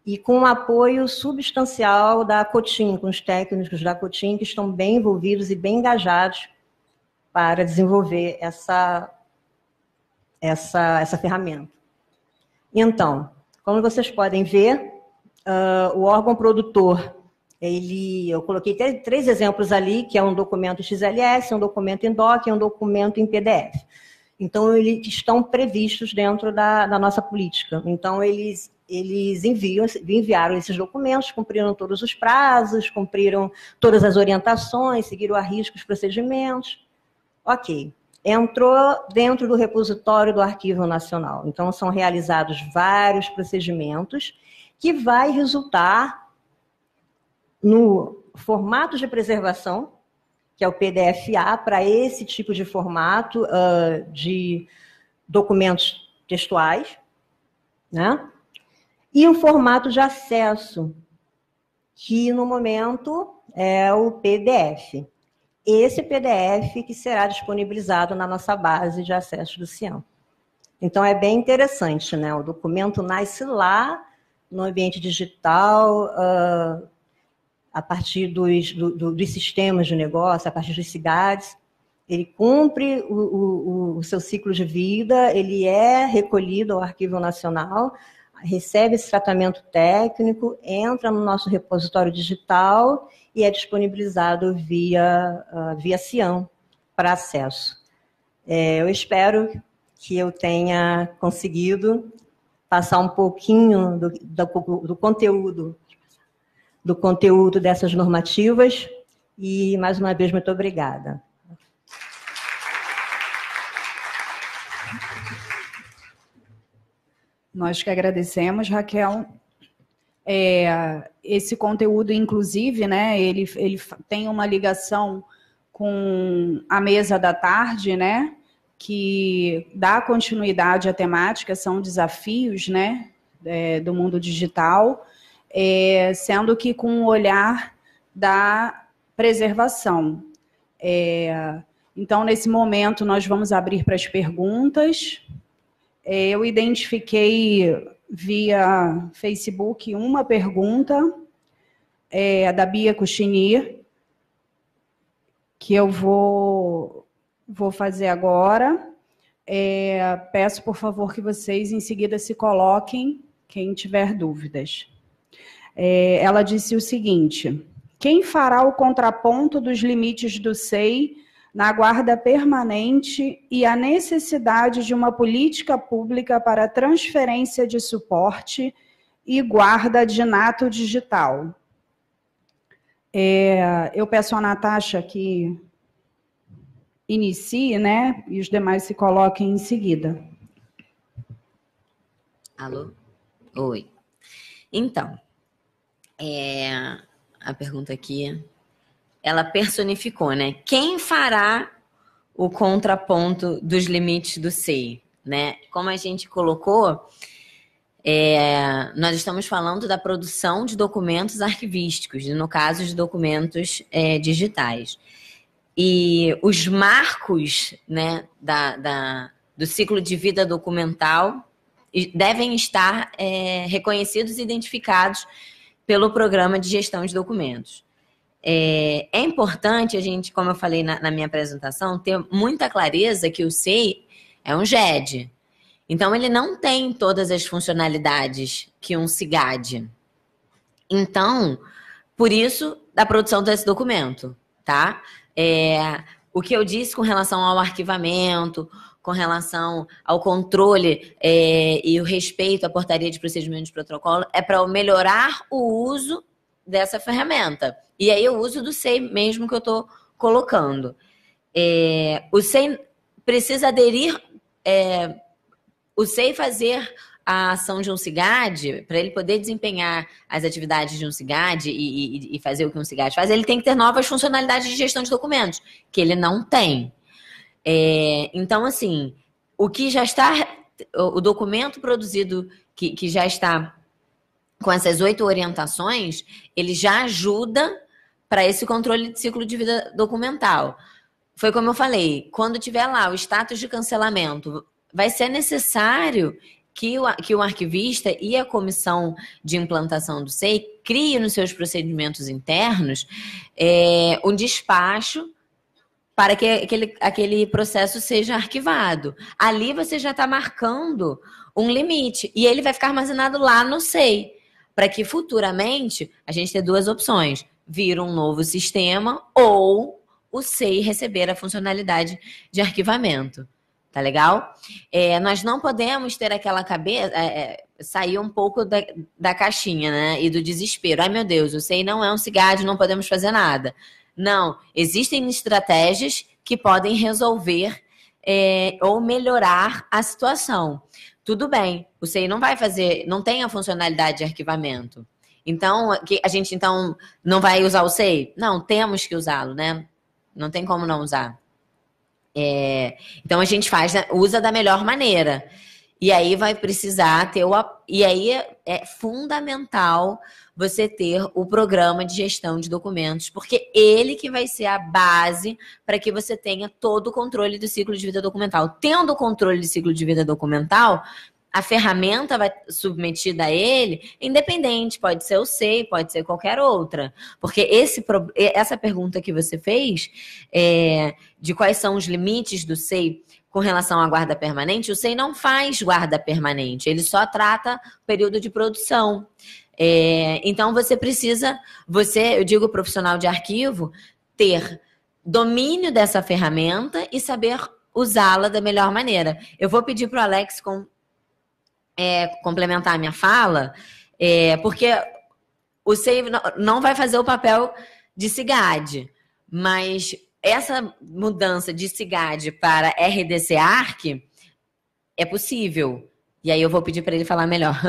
e com um apoio substancial da COTIM, com os técnicos da COTIM, que estão bem envolvidos e bem engajados para desenvolver essa ferramenta. Então, como vocês podem ver, o órgão produtor, eu coloquei 3 exemplos ali, que é um documento XLS, um documento em DOC e um documento em PDF. Então, eles estão previstos dentro da nossa política. Então, eles enviaram esses documentos, cumpriram todos os prazos, cumpriram todas as orientações, seguiram à risca os procedimentos. Ok. Entrou dentro do repositório do Arquivo Nacional. Então, são realizados vários procedimentos que vai resultar no formato de preservação, que é o PDF-A, para esse tipo de formato de documentos textuais, né? E o formato de acesso, que no momento é o PDF. Esse PDF que será disponibilizado na nossa base de acesso do CIAM. Então, é bem interessante, né? O documento nasce lá, no ambiente digital, a partir dos sistemas de negócio, a partir das cidades. Ele cumpre o seu ciclo de vida, ele é recolhido ao Arquivo Nacional, recebe esse tratamento técnico, entra no nosso repositório digital e é disponibilizado via CIAM para acesso. Eu espero que eu tenha conseguido passar um pouquinho do conteúdo dessas normativas e, mais uma vez, muito obrigada. Nós que agradecemos, Raquel. Esse conteúdo, inclusive, né, ele tem uma ligação com a mesa da tarde, né, que dá continuidade à temática, são desafios, né, do mundo digital, sendo que com o olhar da preservação. Então, nesse momento, nós vamos abrir para as perguntas. Eu identifiquei via Facebook uma pergunta, da Bia Cuchini, que eu vou fazer agora. Peço, por favor, que vocês em seguida se coloquem, quem tiver dúvidas. Ela disse o seguinte: quem fará o contraponto dos limites do SEI na guarda permanente e a necessidade de uma política pública para transferência de suporte e guarda de nato digital? Eu peço à Natasha que inicie, né, e os demais se coloquem em seguida. Alô? Oi. Então, a pergunta aqui, ela personificou, né? Quem fará o contraponto dos limites do SEI, né? Como a gente colocou, nós estamos falando da produção de documentos arquivísticos, no caso de documentos digitais. E os marcos, né, do ciclo de vida documental devem estar reconhecidos e identificados pelo Programa de Gestão de Documentos. É importante a gente, como eu falei na minha apresentação, ter muita clareza que o SEI é um GED. Então, ele não tem todas as funcionalidades que um SIGAD. Então, por isso, da produção desse documento, tá? O que eu disse com relação ao arquivamento, com relação ao controle e o respeito à portaria de procedimento de protocolo, é para melhorar o uso dessa ferramenta. E aí o uso do SEI mesmo que eu estou colocando. O SEI precisa aderir, o SEI fazer a ação de um SIGAD, para ele poder desempenhar as atividades de um SIGAD e fazer o que um SIGAD faz, ele tem que ter novas funcionalidades de gestão de documentos, que ele não tem. Então, assim, o que já está, o documento produzido que já está com essas 8 orientações, ele já ajuda para esse controle de ciclo de vida documental. Foi como eu falei, quando tiver lá o status de cancelamento, vai ser necessário que o arquivista e a comissão de implantação do SEI criem nos seus procedimentos internos um despacho para que aquele processo seja arquivado. Ali você já está marcando um limite e ele vai ficar armazenado lá no SEI, para que futuramente a gente tenha 2 opções: vir um novo sistema ou o SEI receber a funcionalidade de arquivamento. Tá legal? Nós não podemos ter aquela cabeça, sair um pouco da caixinha, né? E do desespero. Ai, meu Deus, o SEI não é um SIGAD, não podemos fazer nada. Não, existem estratégias que podem resolver ou melhorar a situação. Tudo bem, o SEI não vai fazer, não tem a funcionalidade de arquivamento. Então, a gente então não vai usar o SEI? Não, temos que usá-lo, né? Não tem como não usar. Então a gente usa da melhor maneira. E aí vai precisar ter e aí é fundamental você ter o programa de gestão de documentos, porque ele que vai ser a base para que você tenha todo o controle do ciclo de vida documental. Tendo o controle do ciclo de vida documental, a ferramenta vai submetida a ele, independente, pode ser o SEI, pode ser qualquer outra. Porque essa pergunta que você fez, de quais são os limites do SEI com relação à guarda permanente, o SEI não faz guarda permanente, ele só trata o período de produção. Então, você precisa, eu digo profissional de arquivo, ter domínio dessa ferramenta e saber usá-la da melhor maneira. Eu vou pedir para o Alex complementar a minha fala, porque o SEI não vai fazer o papel de SIGAD, mas essa mudança de SIGAD para RDC-ARC é possível. E aí eu vou pedir para ele falar melhor.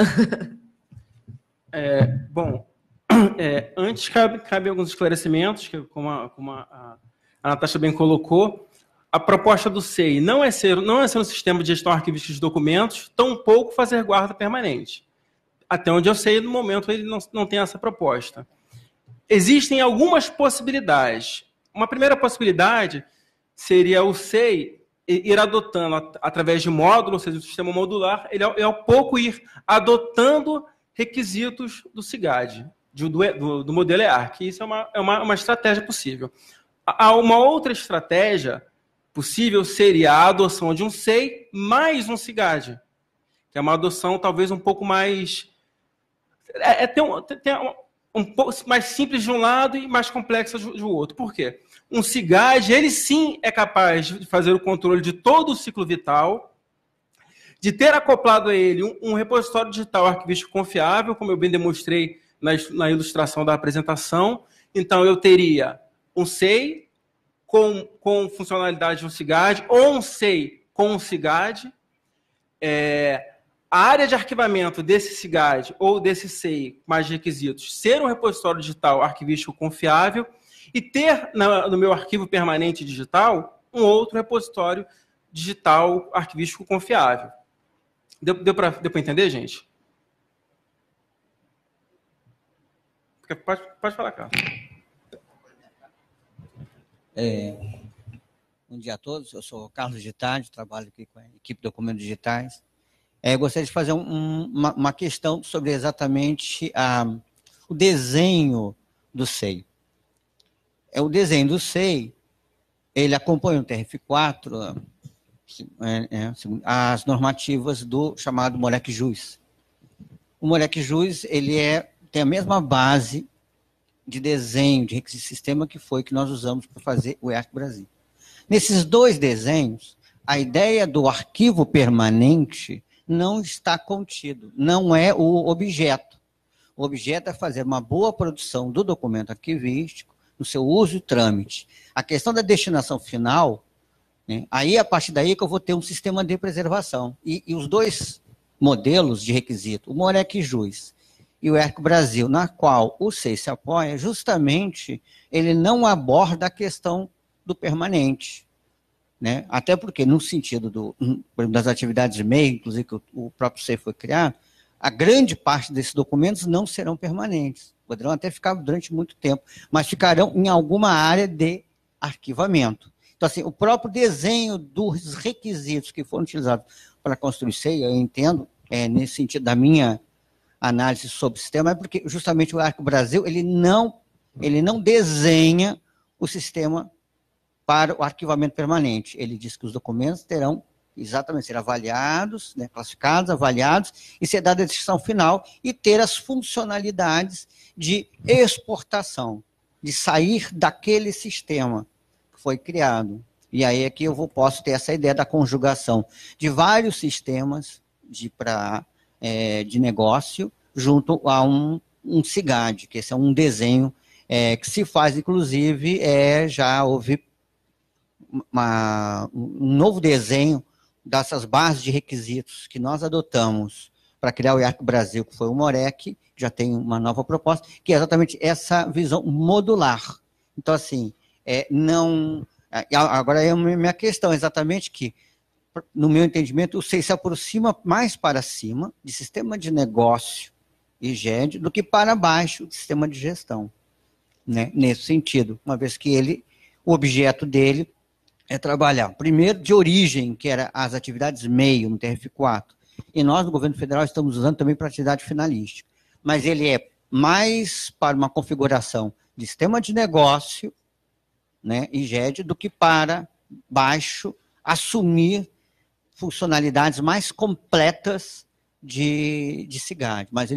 Bom, antes cabe alguns esclarecimentos, que como a Natasha bem colocou. A proposta do SEI não é ser um sistema de gestão arquivística de documentos, tampouco fazer guarda permanente. Até onde eu sei, no momento, ele não tem essa proposta. Existem algumas possibilidades. Uma primeira possibilidade seria o SEI ir adotando, através de módulo, ou seja, o sistema modular, ele ao pouco ir adotando requisitos do SIGAD, do modelo EARC. Isso é uma estratégia possível. Há uma outra estratégia possível seria a adoção de um SEI mais um SIGAD, que é uma adoção talvez um pouco mais... um pouco mais simples de um lado e mais complexa do outro. Por quê? Um SIGAD, ele sim é capaz de fazer o controle de todo o ciclo vital, de ter acoplado a ele um repositório digital arquivístico confiável, como eu bem demonstrei na ilustração da apresentação. Então, eu teria um SEI com funcionalidade de um SIGAD, ou um SEI com um SIGAD. A área de arquivamento desse SIGAD ou desse SEI, mais requisitos, ser um repositório digital arquivístico confiável e ter no meu arquivo permanente digital um outro repositório digital arquivístico confiável. Deu para entender, gente? Pode falar, Carlos. Bom dia a todos, eu sou Carlos Gittadi, trabalho aqui com a equipe de documentos digitais. Gostaria de fazer uma questão sobre exatamente o desenho do SEI. O desenho do SEI, ele acompanha o TRF4, as normativas do chamado Morec-Jus. O Morec-Jus, ele tem a mesma base de desenho, de requisito sistema que nós usamos para fazer o EARC Brasil. Nesses dois desenhos, a ideia do arquivo permanente não está contido, não é o objeto. O objeto é fazer uma boa produção do documento arquivístico, no seu uso e trâmite. A questão da destinação final, né, aí a partir daí que eu vou ter um sistema de preservação. E os dois modelos de requisito, o Morec-Jus e o EARC Brasil, na qual o SEI se apoia, justamente ele não aborda a questão do permanente. Né? Até porque, no sentido das atividades de MEI, inclusive que o próprio SEI foi criado, a grande parte desses documentos não serão permanentes. Poderão até ficar durante muito tempo, mas ficarão em alguma área de arquivamento. Então, assim, o próprio desenho dos requisitos que foram utilizados para construir o SEI, eu entendo, nesse sentido da minha análise sobre o sistema, é porque justamente o EARC Brasil, ele não desenha o sistema para o arquivamento permanente. Ele diz que os documentos terão exatamente ser avaliados, né, classificados, avaliados, e ser dada a descrição final e ter as funcionalidades de exportação, de sair daquele sistema que foi criado. E aí é que eu posso ter essa ideia da conjugação de vários sistemas de negócio junto a um SIGAD, que esse é um desenho que se faz, inclusive, já houve um novo desenho dessas bases de requisitos que nós adotamos para criar o EARC Brasil, que foi o Morec, já tem uma nova proposta, que é exatamente essa visão modular. Então, assim, agora é a minha questão, exatamente que, no meu entendimento, o SEI se aproxima mais para cima de sistema de negócio e GED do que para baixo de sistema de gestão, né? Nesse sentido, uma vez que o objeto dele é trabalhar, primeiro, de origem, que era as atividades meio no TRF4, e nós, no governo federal, estamos usando também para atividade finalística, mas ele é mais para uma configuração de sistema de negócio, né, e GED, do que para baixo assumir funcionalidades mais completas de CIGAD. Mas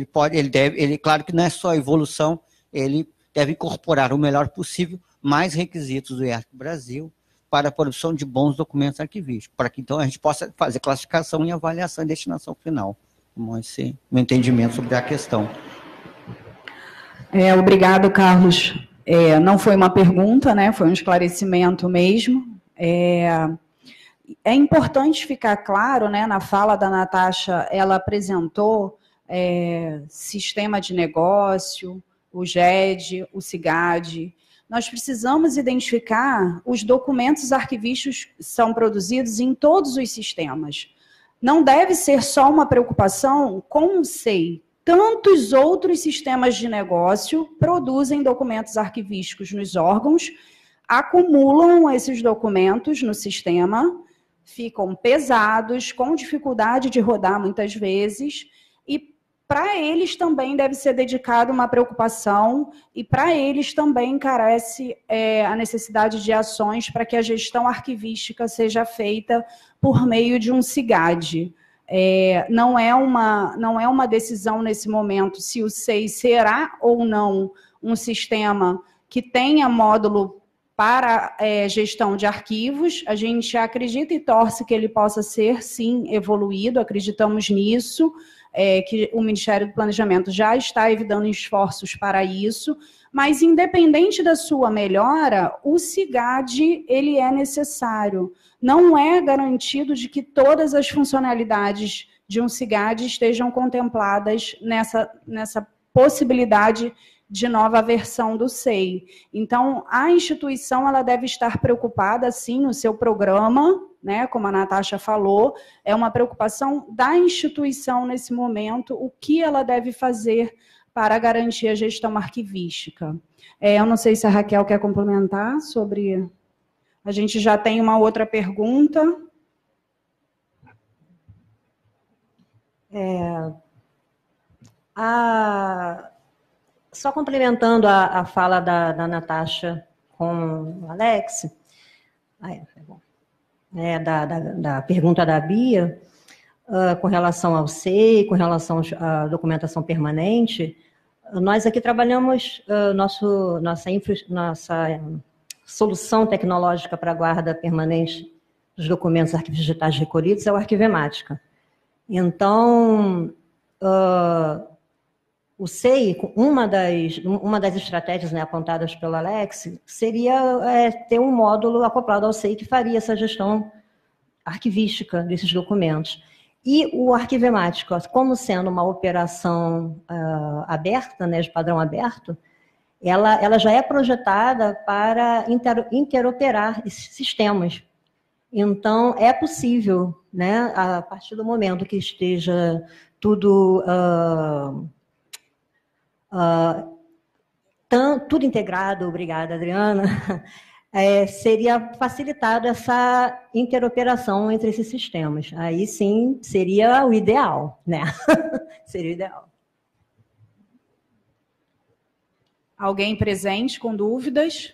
claro que não é só evolução, ele deve incorporar o melhor possível mais requisitos do IARC Brasil para a produção de bons documentos arquivísticos, para que então a gente possa fazer classificação e avaliação e destinação final. Como esse é meu entendimento sobre a questão. Obrigado, Carlos. Não foi uma pergunta, né? Foi um esclarecimento mesmo. É importante ficar claro, né, na fala da Natasha, ela apresentou sistema de negócio, o GED, o CIGAD. Nós precisamos identificar os documentos arquivísticos que são produzidos em todos os sistemas. Não deve ser só uma preocupação com o SEI. Tantos outros sistemas de negócio produzem documentos arquivísticos nos órgãos, acumulam esses documentos no sistema, ficam pesados, com dificuldade de rodar muitas vezes, e para eles também deve ser dedicada uma preocupação, e para eles também carece a necessidade de ações para que a gestão arquivística seja feita por meio de um CIGAD. Não é uma decisão nesse momento se o SEI será ou não um sistema que tenha módulo para gestão de arquivos. A gente acredita e torce que ele possa ser, sim, evoluído, acreditamos nisso, que o Ministério do Planejamento já está evitando esforços para isso, mas independente da sua melhora, o CIGAD ele é necessário. Não é garantido de que todas as funcionalidades de um CIGAD estejam contempladas nessa possibilidade de nova versão do SEI. Então, a instituição ela deve estar preocupada, sim, no seu programa, né, como a Natasha falou, é uma preocupação da instituição nesse momento, o que ela deve fazer para garantir a gestão arquivística. Eu não sei se a Raquel quer complementar sobre... A gente já tem uma outra pergunta. Só complementando a fala da Natasha com o Alex, da pergunta da Bia, com relação ao SEI, com relação à documentação permanente, nós aqui trabalhamos nossa solução tecnológica para a guarda permanente dos documentos arquivos digitais recolhidos é o Arquivemática. Então, o SEI, uma das estratégias, né, apontadas pelo Alex, seria ter um módulo acoplado ao SEI que faria essa gestão arquivística desses documentos. E o Arquivemática, como sendo uma operação aberta, né, de padrão aberto, ela já é projetada para interoperar esses sistemas. Então, é possível, né, a partir do momento que esteja tudo... tudo integrado, obrigada, Adriana, seria facilitado essa interoperação entre esses sistemas. Aí sim seria o ideal, né? Seria o ideal. Alguém presente com dúvidas?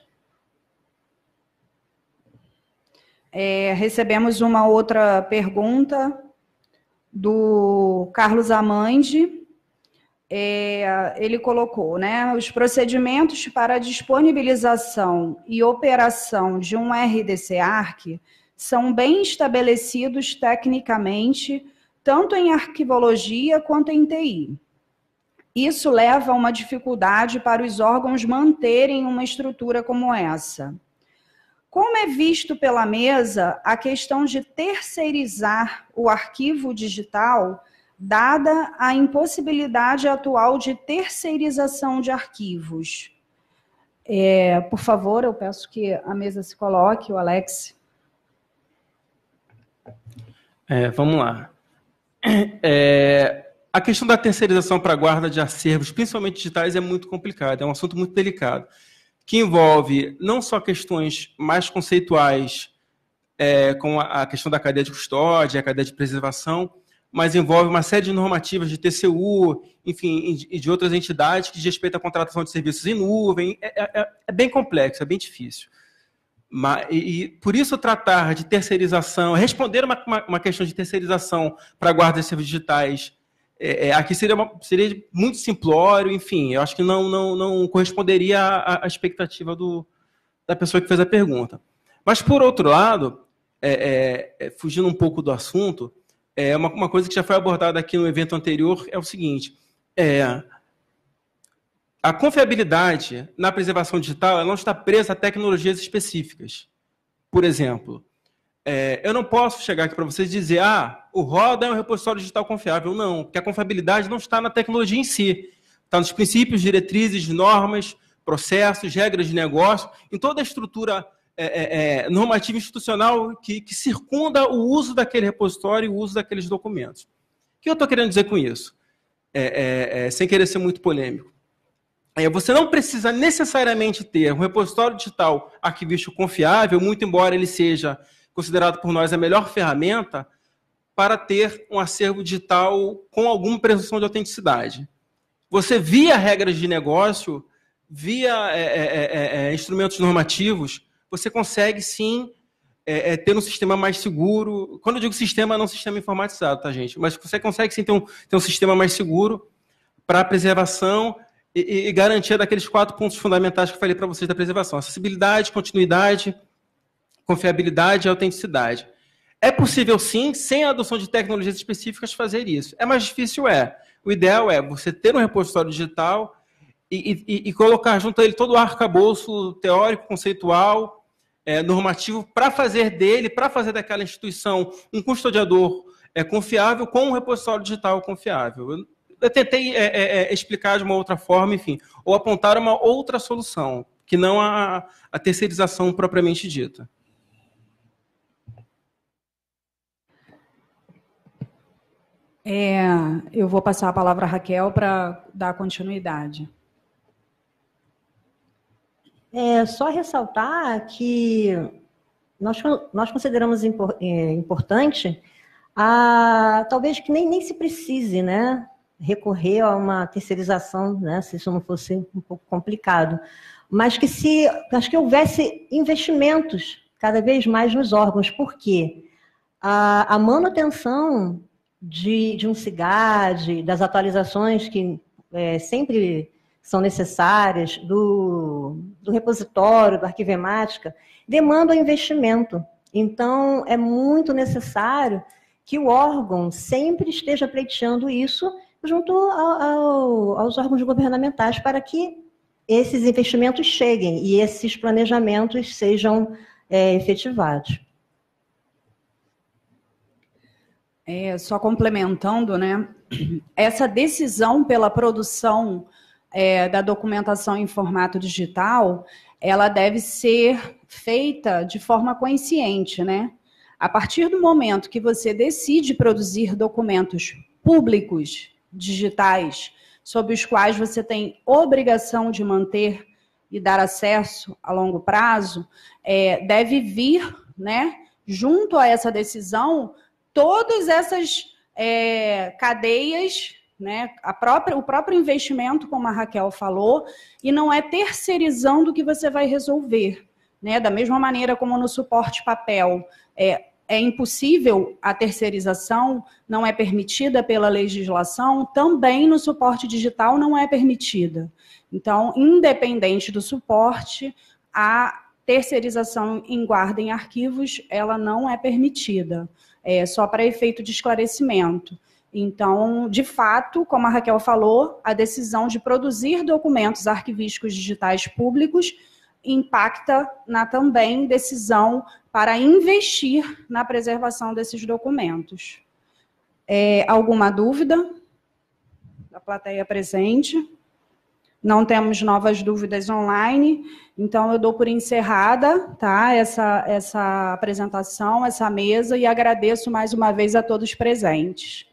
Recebemos uma outra pergunta do Carlos Amandi. Ele colocou, né, os procedimentos para a disponibilização e operação de um RDC-ARC são bem estabelecidos tecnicamente, tanto em arquivologia quanto em TI. Isso leva a uma dificuldade para os órgãos manterem uma estrutura como essa. Como é visto pela mesa a questão de terceirizar o arquivo digital dada a impossibilidade atual de terceirização de arquivos. Por favor, eu peço que a mesa se coloque, o Alex. Vamos lá. A questão da terceirização para a guarda de acervos, principalmente digitais, é muito complicada, é um assunto muito delicado, que envolve não só questões mais conceituais, com a questão da cadeia de custódia, a cadeia de preservação, mas envolve uma série de normativas de TCU, enfim, e de outras entidades que diz respeito à contratação de serviços em nuvem. É bem complexo, é bem difícil. E por isso tratar de terceirização, responder uma questão de terceirização para a guarda de serviços digitais, aqui seria muito simplório, enfim, eu acho que não corresponderia à expectativa da pessoa que fez a pergunta. Mas, por outro lado, fugindo um pouco do assunto, uma coisa que já foi abordada aqui no evento anterior é o seguinte, a confiabilidade na preservação digital ela não está presa a tecnologias específicas. Por exemplo, eu não posso chegar aqui para vocês e dizer o Roda é um repositório digital confiável. Não, porque a confiabilidade não está na tecnologia em si. Está nos princípios, diretrizes, normas, processos, regras de negócio, em toda a estrutura normativa institucional que circunda o uso daquele repositório e o uso daqueles documentos. O que eu estou querendo dizer com isso? Sem querer ser muito polêmico. Você não precisa necessariamente ter um repositório digital arquivístico confiável, muito embora ele seja considerado por nós a melhor ferramenta para ter um acervo digital com alguma presunção de autenticidade. Você, via regras de negócio, via instrumentos normativos, você consegue, sim, ter um sistema mais seguro. Quando eu digo sistema, não sistema informatizado, tá, gente? Mas você consegue, sim, ter um sistema mais seguro para a preservação e garantia daqueles 4 pontos fundamentais que eu falei para vocês da preservação. Acessibilidade, continuidade, confiabilidade e autenticidade. É possível, sim, sem a adoção de tecnologias específicas, fazer isso. É mais difícil, O ideal é você ter um repositório digital e colocar junto a ele todo o arcabouço teórico, conceitual, normativo, para fazer daquela instituição um custodiador confiável com um repositório digital confiável. Eu tentei explicar de uma outra forma, enfim, ou apontar uma outra solução, que não a terceirização propriamente dita. Eu vou passar a palavra à Raquel para dar continuidade. Só ressaltar que nós consideramos importante, talvez que nem se precise, né, recorrer a uma terceirização, né, se isso não fosse um pouco complicado, mas acho que houvesse investimentos cada vez mais nos órgãos, porque a manutenção de um SIGAD, das atualizações que sempre são necessárias, do repositório, do Arquivemática, demandam investimento. Então, é muito necessário que o órgão sempre esteja pleiteando isso junto aos órgãos governamentais para que esses investimentos cheguem e esses planejamentos sejam efetivados. Só complementando, né? Essa decisão pela produção da documentação em formato digital, ela deve ser feita de forma consciente, né? A partir do momento que você decide produzir documentos públicos, digitais, sobre os quais você tem obrigação de manter e dar acesso a longo prazo, deve vir, né, junto a essa decisão, todas essas cadeias, né, o próprio investimento, como a Raquel falou, e não é terceirizando que você vai resolver, né? Da mesma maneira como no suporte papel é impossível a terceirização, não é permitida pela legislação, também no suporte digital não é permitida. Então, independente do suporte, a terceirização em guarda em arquivos, ela não é permitida. Só para efeito de esclarecimento. Então, de fato, como a Raquel falou, a decisão de produzir documentos arquivísticos digitais públicos impacta na também decisão para investir na preservação desses documentos. Alguma dúvida da plateia presente? Não temos novas dúvidas online, então eu dou por encerrada, tá, essa apresentação, essa mesa, e agradeço mais uma vez a todos presentes.